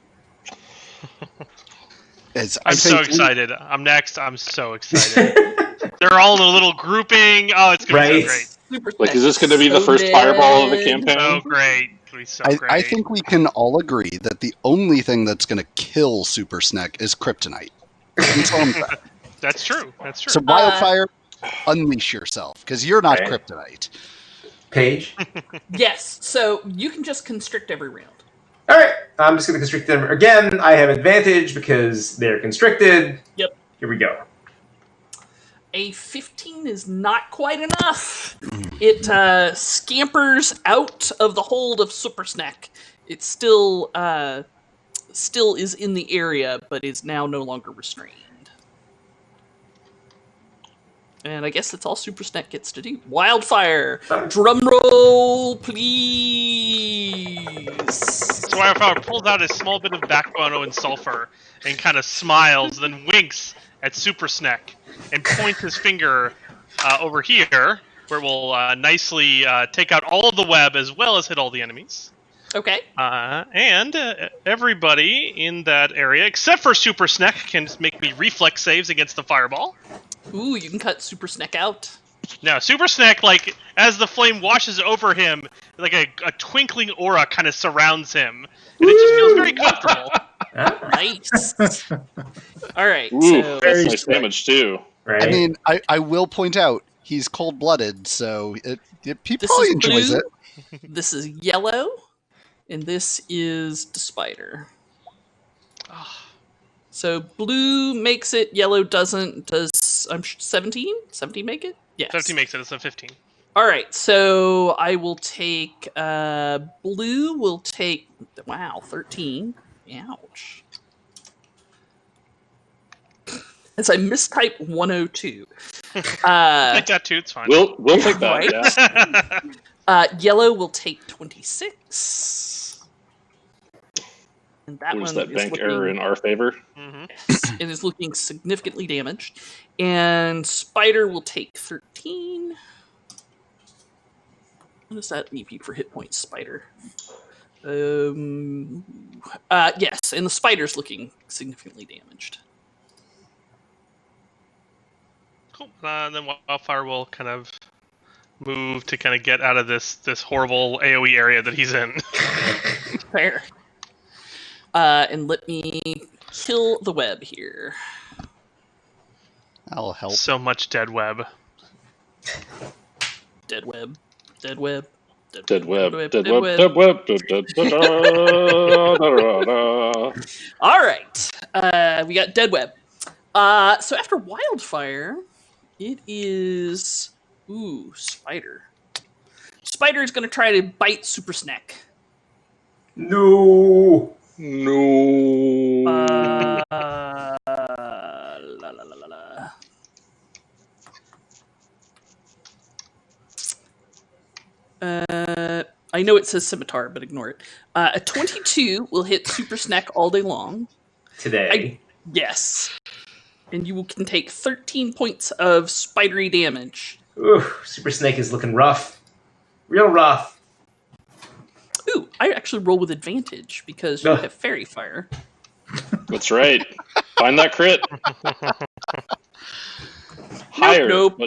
I'm so excited. I'm next. I'm so excited. They're all in a little grouping. Oh, it's going to be so great. Super Is this going to be the first fireball of the campaign? So great. It'll be so great. I think we can all agree that the only thing that's going to kill Super Snack is kryptonite. That's true. That's true. So Wildfire, unleash yourself, because you're not kryptonite. Paige? Yes, so you can just constrict every round. Alright, I'm just going to constrict them. Again, I have advantage because they're constricted. Yep. Here we go. A 15 is not quite enough. It scampers out of the hold of Super Snack. It still is in the area, but is now no longer restrained. And I guess that's all Super Snack gets to do. Wildfire! Drum roll, please! So Wildfire pulls out a small bit of backbone and sulfur and kind of smiles, then winks at Super Snack and points his finger over here, where it will nicely take out all of the web as well as hit all the enemies. Okay. And everybody in that area, except for Super Snack, can make me reflex saves against the fireball. Ooh, you can cut Super Snack out. Now, Super Snack, as the flame washes over him, a twinkling aura kind of surrounds him, and it just feels very comfortable. Nice. All right. Ooh, so that's nice damage too. Right? I mean, I will point out he's cold-blooded, so he This probably is enjoys blue. it. This is yellow, and this is the spider. So blue makes it, yellow doesn't. Does 17? 17 make it? Yes. 17 makes it. It's a 15. All right, so I will take blue. Will take 13. Ouch. As I mistype 102. Take that too. It's fine. We'll take that. Right. Yeah. Yellow will take 26. And that There's one that is bank looking, error in our favor. it is looking significantly damaged. And spider will take 13. What does that leave you for hit points, spider? Yes, and the spider's looking significantly damaged. Cool. Then Wildfire will kind of move to kind of get out of this horrible AoE area that he's in. Fair. And let me kill the web here. I'll help. So much dead web. Dead web. Dead web. Dead web. Dead Dead web. web. Dead web. All right. We got dead web. So after Wildfire, it is spider. Spider is going to try to bite Super Snack. No. No. I know it says scimitar, but ignore it. A 22 will hit Super Snack all day long. Today. Yes. And you can take 13 points of spidery damage. Ooh, Super Snake is looking rough. Real rough. Ooh, I actually roll with advantage because you have Fairy Fire. That's right. Find that crit. Higher, Nope.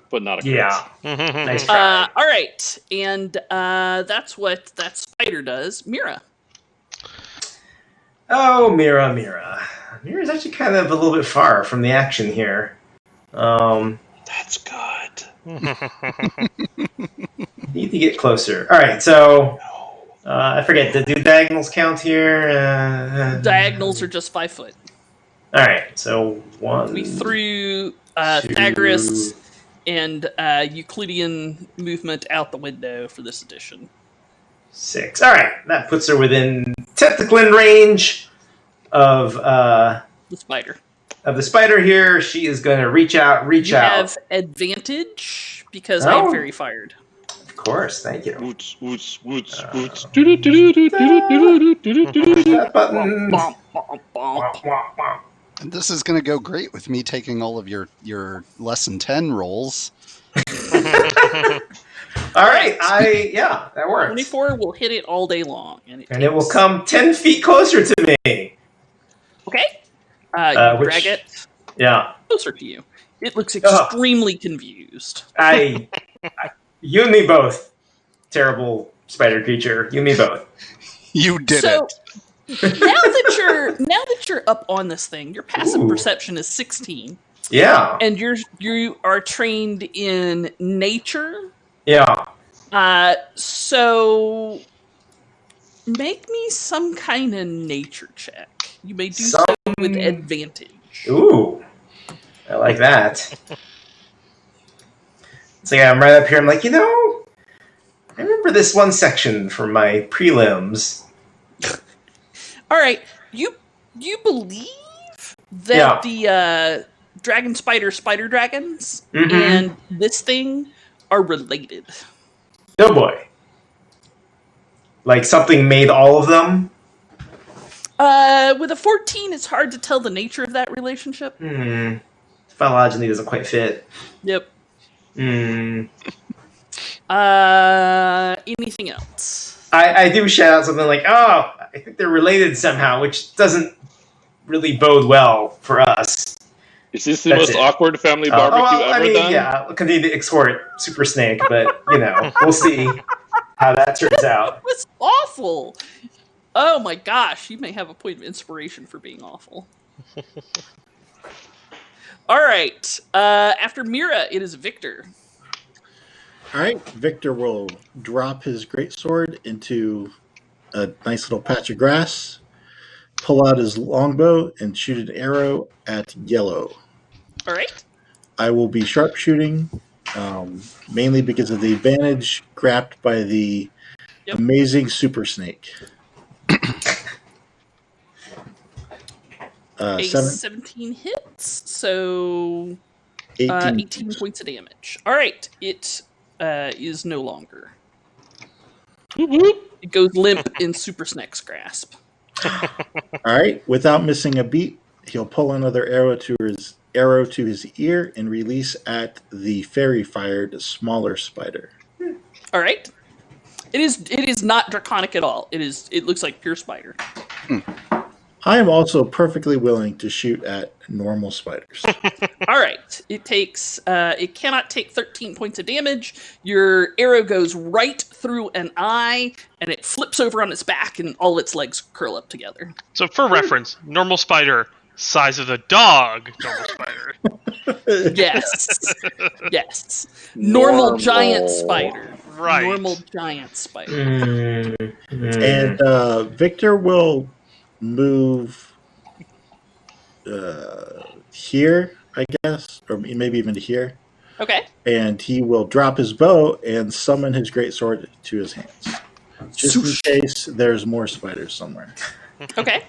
but not a crit. Yeah. Nice try. All right, and that's what that spider does. Mira. Oh, Mira. Mira's actually kind of a little bit far from the action here. That's good. Need to get closer. All right, so I forget. Do diagonals count here? Diagonals are just 5 foot. All right, so 1. We threw 2, Pythagoras and Euclidean movement out the window for this edition. 6. All right, that puts her within tentacle range of The spider. the spider here. She is going to reach out. You have advantage because I am Fairy Fired. Of Of course, thank you. Woots, woots, woots, woots. That button. Bump, bump, bump. Womp, womp, womp. And this is going to go great with me taking all of your lesson 10 rolls. All right, that works. 24 will hit it all day long. And it will come 10 feet closer to me. Okay. You Which- drag it Yeah. closer to you. It looks extremely confused. You and me both. Terrible spider creature. You and me both. You did So, it. now that you're up on this thing, your passive Ooh. perception is 16, Yeah. and you are trained in nature. Yeah. So make me some kind of nature check. You may do so with advantage. Ooh. I like that. So yeah, I'm right up here. I'm like, I remember this one section from my prelims. All right, you believe that the dragon spider dragons and this thing are related. Oh boy. Like something made all of them? With a 14, it's hard to tell the nature of that relationship. Phylogeny doesn't quite fit. Yep. Hmm. Anything else? I do shout out something like, oh, I think they're related somehow, which doesn't really bode well for us. Is this the most awkward family barbecue ever done? Yeah, we'll continue to exhort Super Snake, but, we'll see how that turns out. It was awful. Oh my gosh, you may have a point of inspiration for being awful. All right, after Mira, it is Victor. All right, Victor will drop his greatsword into a nice little patch of grass, pull out his longbow, and shoot an arrow at Yellow. All right. I will be sharpshooting, mainly because of the advantage grabbed by the amazing Super Snake. A 17 hits, so 18 points of damage. All right, it is no longer. It goes limp in Super Snake's grasp. All right, without missing a beat, he'll pull another arrow to his ear and release at the fairy-fired smaller spider. All right. It is not draconic at all. It looks like pure spider. I am also perfectly willing to shoot at normal spiders. All right. It cannot take 13 points of damage. Your arrow goes right through an eye, and it flips over on its back, and all its legs curl up together. So for reference, normal spider, size of the dog, normal spider. Yes. Normal giant spider. Right. Normal giant spider. And Victor will move here, I guess, or maybe even to here. Okay. And he will drop his bow and summon his greatsword to his hands. Just in case there's more spiders somewhere. Okay.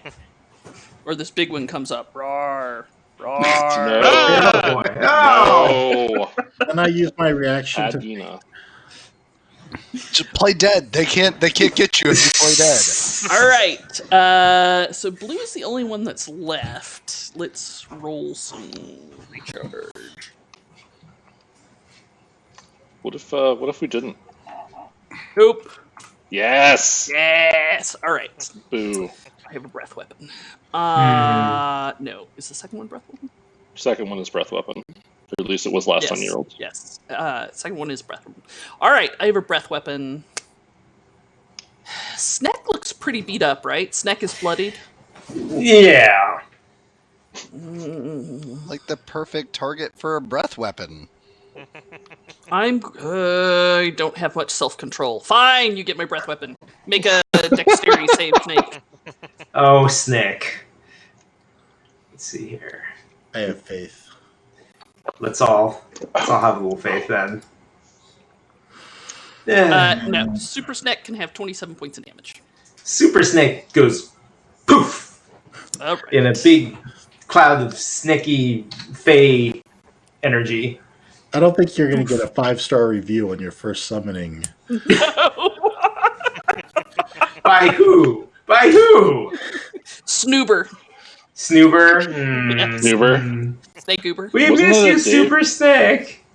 Or this big one comes up. Roar. Roar. Oh, boy. No! And I use my reaction Adina. Just play dead. They can't get you if you play dead. All right. So blue is the only one that's left. Let's roll some recharge. What if we didn't? Nope. Yes. Yes. All right. Boo. I have a breath weapon. No. Is the second one breath weapon? Second one is breath weapon. Or at least it was last time you rolled. Yes. Second one is breath weapon. All right. I have a breath weapon. Sneck looks pretty beat up, right? Sneck is bloodied. Yeah. Like the perfect target for a breath weapon. I don't have much self-control. Fine, you get my breath weapon. Make a dexterity save, Snake. Oh, Snake. Let's see here. I have faith. Let's all have a little faith then. No, Super Snake can have 27 points of damage. Super Snake goes poof All right. in a big cloud of snaky fey energy. I don't think you're going to get a 5-star review on your first summoning. By who? By who? Snoober. Snoober? Yes. Snoober. Snake Uber. We Wasn't miss that you, a Dave? Super Snake.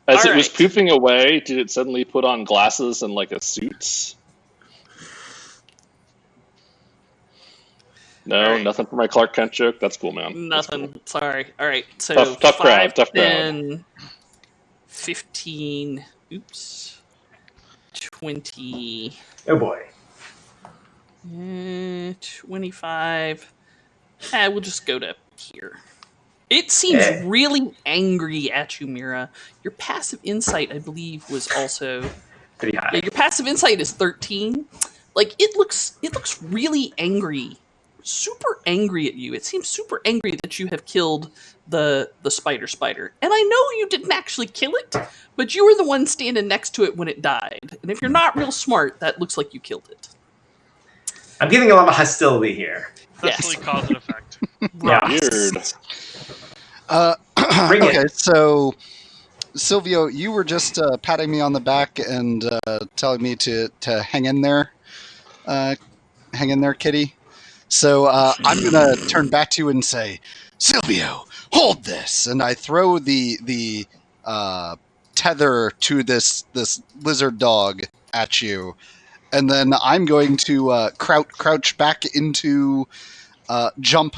As All it was right. pooping away, did it suddenly put on glasses and like a suit? No, All right. nothing for my Clark Kent joke. That's cool, man. That's Nothing. cool. Sorry. All right. So Tough crowd, 5, tough crowd. 10, 15. Oops. 20. Oh boy. 25. We'll just go to here. It seems really angry at you, Mira. Your passive insight, I believe, was also Pretty high. yeah, your passive insight is 13. Like it looks really angry. Super angry at you. It seems super angry that you have killed the spider. And I know you didn't actually kill it, but you were the one standing next to it when it died. And if you're not real smart, that looks like you killed it. I'm getting a lot of hostility here. Especially cause and effect. Yeah. Weird. Bring it. Okay, so Silvio, you were just patting me on the back and telling me to hang in there, kitty. So I'm gonna turn back to you and say, Silvio, hold this, and I throw the tether to this lizard dog at you, and then I'm going to crouch back into jump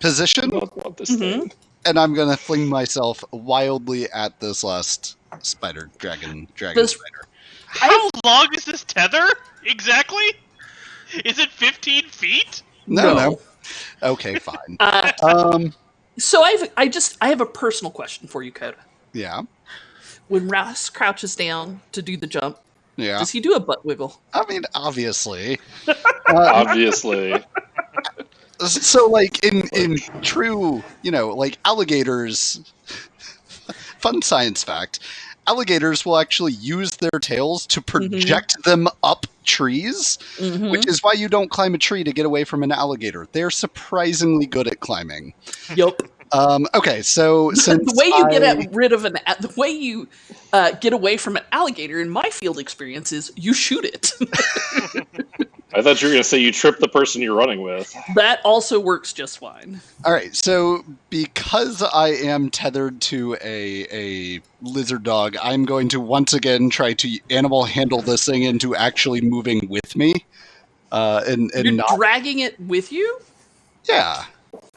position. I don't want this thing. And I'm gonna fling myself wildly at this last dragon This- spider. How long is this tether exactly? Is it 15 feet? No. Okay, fine. So I have a personal question for you, Coda. Yeah. When Ross crouches down to do the jump, Yeah. does he do a butt wiggle? I mean, obviously. Obviously. So, like in true, like alligators. Fun science fact: alligators will actually use their tails to project them up trees, which is why you don't climb a tree to get away from an alligator. They're surprisingly good at climbing. Yup. Okay, so since The way you get away from an alligator, in my field experience, is you shoot it. I thought you were going to say you tripped the person you're running with. That also works just fine. All right, so because I am tethered to a lizard dog, I'm going to once again try to animal handle this thing into actually moving with me, and You're not dragging it with you? yeah.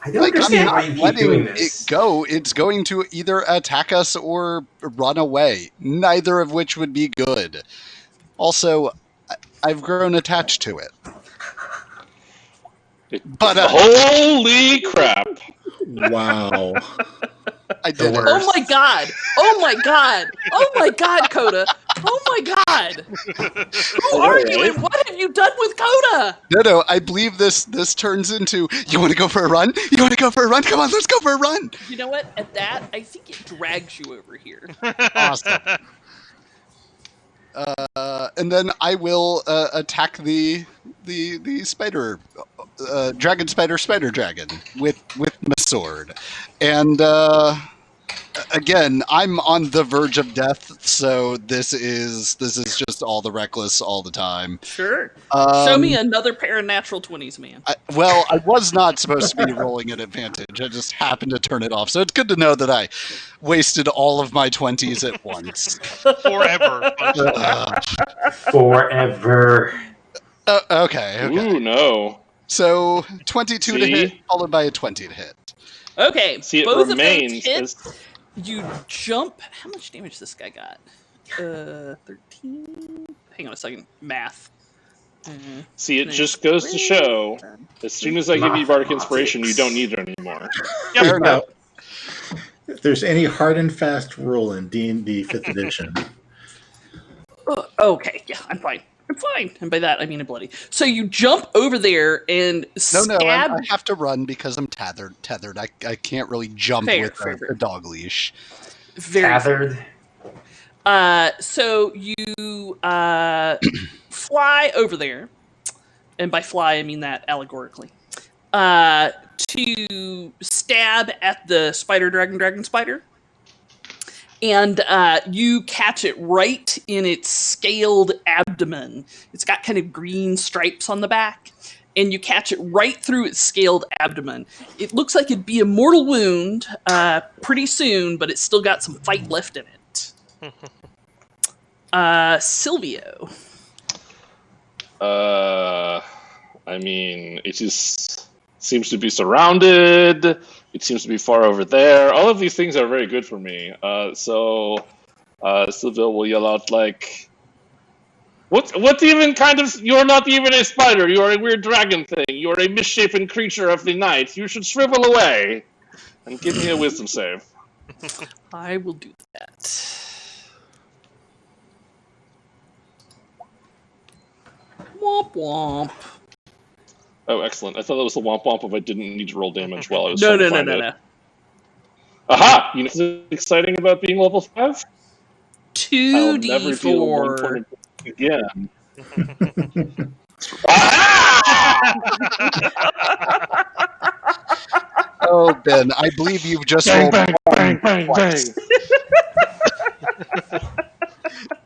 I don't understand why you keep doing this. It go. It's going to either attack us or run away. Neither of which would be good. Also, I've grown attached to it. But holy crap! Wow. I did it. Oh my god! Oh my god! Oh my god, Coda! Oh my god! Who are you and what have you done with Coda? No, I believe this turns into, you want to go for a run? You want to go for a run? Come on, let's go for a run! You know what? At that, I think it drags you over here. Awesome. And then I will attack the spider, dragon spider dragon with my sword, and again I'm on the verge of death, so this is just all the reckless all the time. Sure. Show me another pair of natural 20s, man. I was not supposed to be rolling an advantage. I just happened to turn it off. So it's good to know that I wasted all of my 20s at once. Forever. Forever. Okay. Ooh, no. So 22 to See? hit, followed by a 20 to hit. Okay, See, it both remains of those hit. as... You jump. How much damage this guy got? 13. Hang on a second. Math. See, it just goes to show, as soon as I give you Bardic Inspiration, you don't need it anymore. Fair enough. If there's any hard and fast rule in D&D 5th edition. Okay, yeah, I'm fine. And by that, I mean a bloody. So you jump over there and stab... No, I have to run because I'm tethered. I can't really jump with a dog leash. Tethered. So you fly over there, and by fly I mean that allegorically, to stab at the dragon spider. and you catch it right in its scaled abdomen. It's got kind of green stripes on the back, and you catch it right through its scaled abdomen. It looks like it'd be a mortal wound pretty soon, but it's still got some fight left in it. Silvio. I mean, it just seems to be surrounded. It seems to be far over there. All of these things are very good for me. So Silvio will yell out like, "What even kind of? You're not even a spider. You're a weird dragon thing. You're a misshapen creature of the night. You should shrivel away." And give me a wisdom save. I will do that. Womp womp. Oh, excellent. I thought that was the womp womp if I didn't need to roll damage while I was No. trying to find it. Aha! You know what's exciting about being level 5? I'll never deal 1 point of damage again. Oh, Ben, I believe you've just Bang, rolled bang, bang, bang, bang.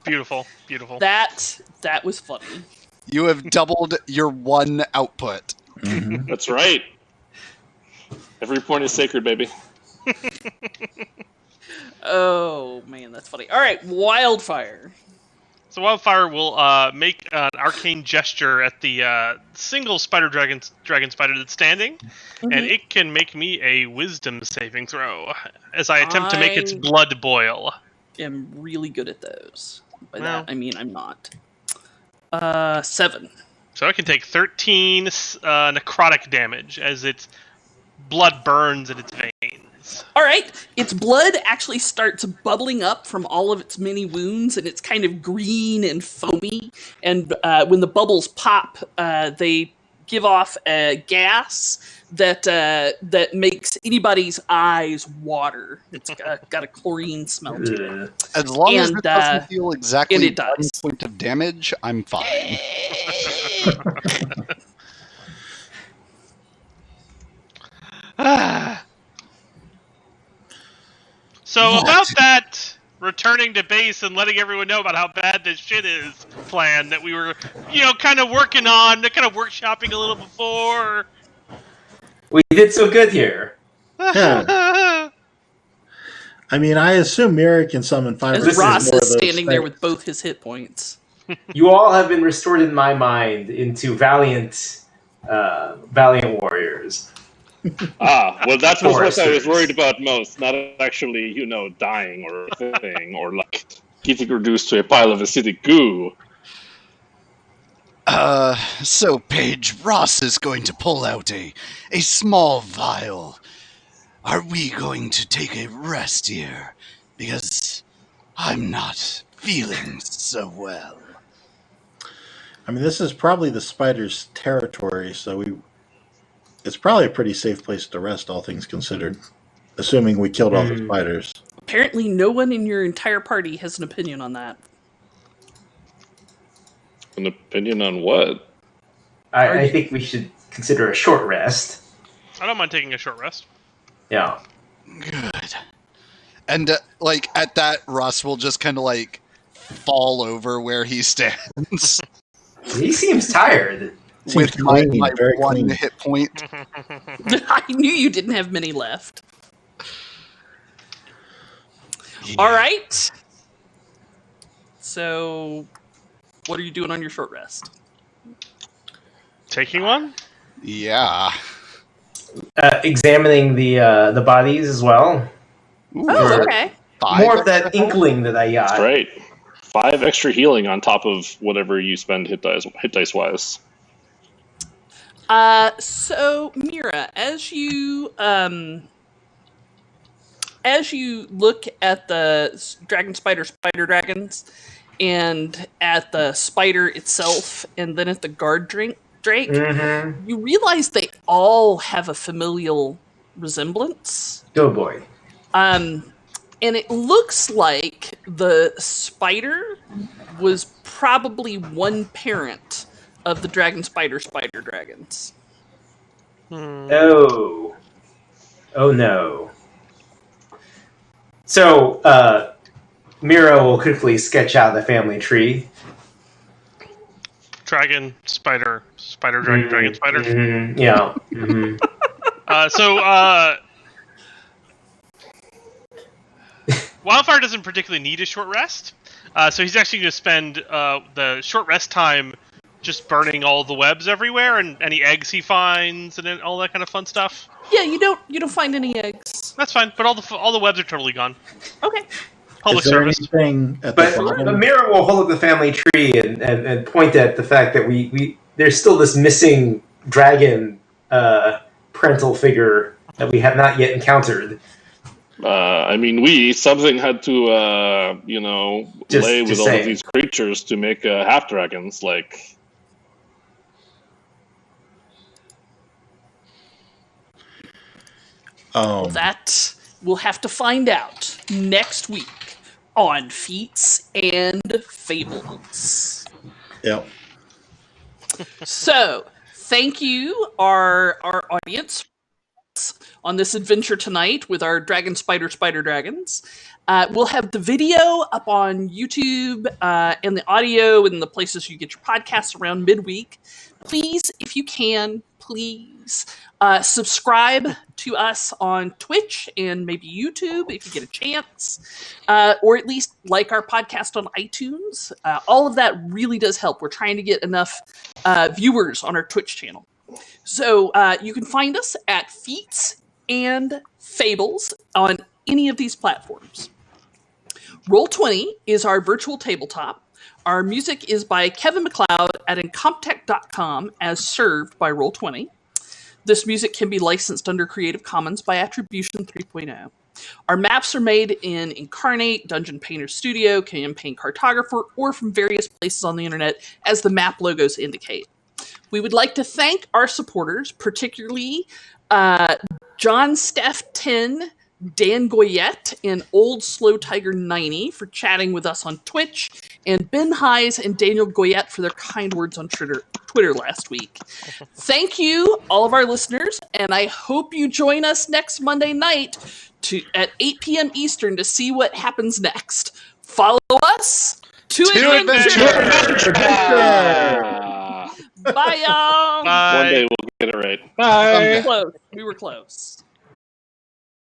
Beautiful, beautiful. That was funny. You have doubled your 1 output. Mhm. That's right. Every point is sacred, baby. Oh man, that's funny. All right, Wildfire. So Wildfire will make an arcane gesture at the single dragon spider that's standing, and it can make me a wisdom saving throw as I attempt to make its blood boil. I'm really good at those. By Well. that I mean I'm not. 7. So I can take 13 necrotic damage as its blood burns in its veins. All right, its blood actually starts bubbling up from all of its many wounds, and it's kind of green and foamy. And when the bubbles pop, they give off a gas that makes anybody's eyes water. It's got a chlorine smell to it. As long as And, it doesn't feel exactly and it 1 does. point of damage, I'm fine. So about that returning to base and letting everyone know about how bad this shit is plan that we were, kind of working on, kind of workshopping a little before. We did so good here. Yeah. I mean, I assume Mira can summon 5 As This is Ross more of is those standing there things. with both his hit points. You all have been restored in my mind into valiant warriors. Well, that was what I was Foresters. worried about most. Not actually, dying or thing, or like getting reduced to a pile of acidic goo. So Paige, Ross is going to pull out a small vial. Are we going to take a rest here? Because I'm not feeling so well. I mean, this is probably the spider's territory, so it's probably a pretty safe place to rest, all things considered. Assuming we killed all the spiders. Apparently, no one in your entire party has an opinion on that. An opinion on what? I think we should consider a short rest. I don't mind taking a short rest. Yeah. Good. And, at that, Ross will just kind of, fall over where he stands He seems tired. with Seems my clean, very 1 clean. hit point. I knew you didn't have many left. Yeah. All right. So, what are you doing on your short rest? Taking one? Yeah. Examining the bodies as well. Ooh, Oh, okay. 5 More of that extra health? inkling that I got. That's right. 5 extra healing on top of whatever you spend hit dice wise. So Mira, as you look at the spider dragons, and at the spider itself, and then at the guard Drake, Mm-hmm. you realize they all have a familial resemblance. Go boy. And it looks like the spider was probably one parent of the spider dragons. Oh. Oh no. So, Mira will quickly sketch out the family tree. Dragon, spider, dragon, dragon, spider. Mm-hmm. Yeah. Mm-hmm. Wildfire doesn't particularly need a short rest, so he's actually going to spend the short rest time just burning all the webs everywhere and any eggs he finds and all that kind of fun stuff. Yeah, you don't find any eggs. That's fine, but all the webs are totally gone. Okay. Public Is there service. anything at But the bottom? Mira will hold up the family tree and point at the fact that we there's still this missing dragon parental figure that we have not yet encountered. I mean, something had to, Just lay with all saying. of these creatures to make half dragons. Like, That we'll have to find out next week on Feats and Fables. Yep. So, thank you, our audience, on this adventure tonight with our Dragon Spider Dragons. We'll have the video up on YouTube and the audio in the places you get your podcasts around midweek. Please, if you can, subscribe to us on Twitch and maybe YouTube if you get a chance, or at least like our podcast on iTunes. All of that really does help. We're trying to get enough viewers on our Twitch channel. So you can find us at Feats and Fables on any of these platforms. Roll20 is our virtual tabletop. Our music is by Kevin MacLeod at Incomptech.com as served by Roll20. This music can be licensed under Creative Commons by Attribution 3.0. Our maps are made in Incarnate, Dungeon Painter Studio, Campaign Cartographer, or from various places on the internet, as the map logos indicate. We would like to thank our supporters, particularly John Steff 10, Dan Goyette, and Old Slow Tiger 90 for chatting with us on Twitch, and Ben Hayes and Daniel Goyette for their kind words on Twitter last week. Thank you, all of our listeners, and I hope you join us next Monday night at 8 p.m. Eastern to see what happens next. Follow us to adventure! Bye, y'all! Bye. one day we'll get it right. Bye. Close. We were close.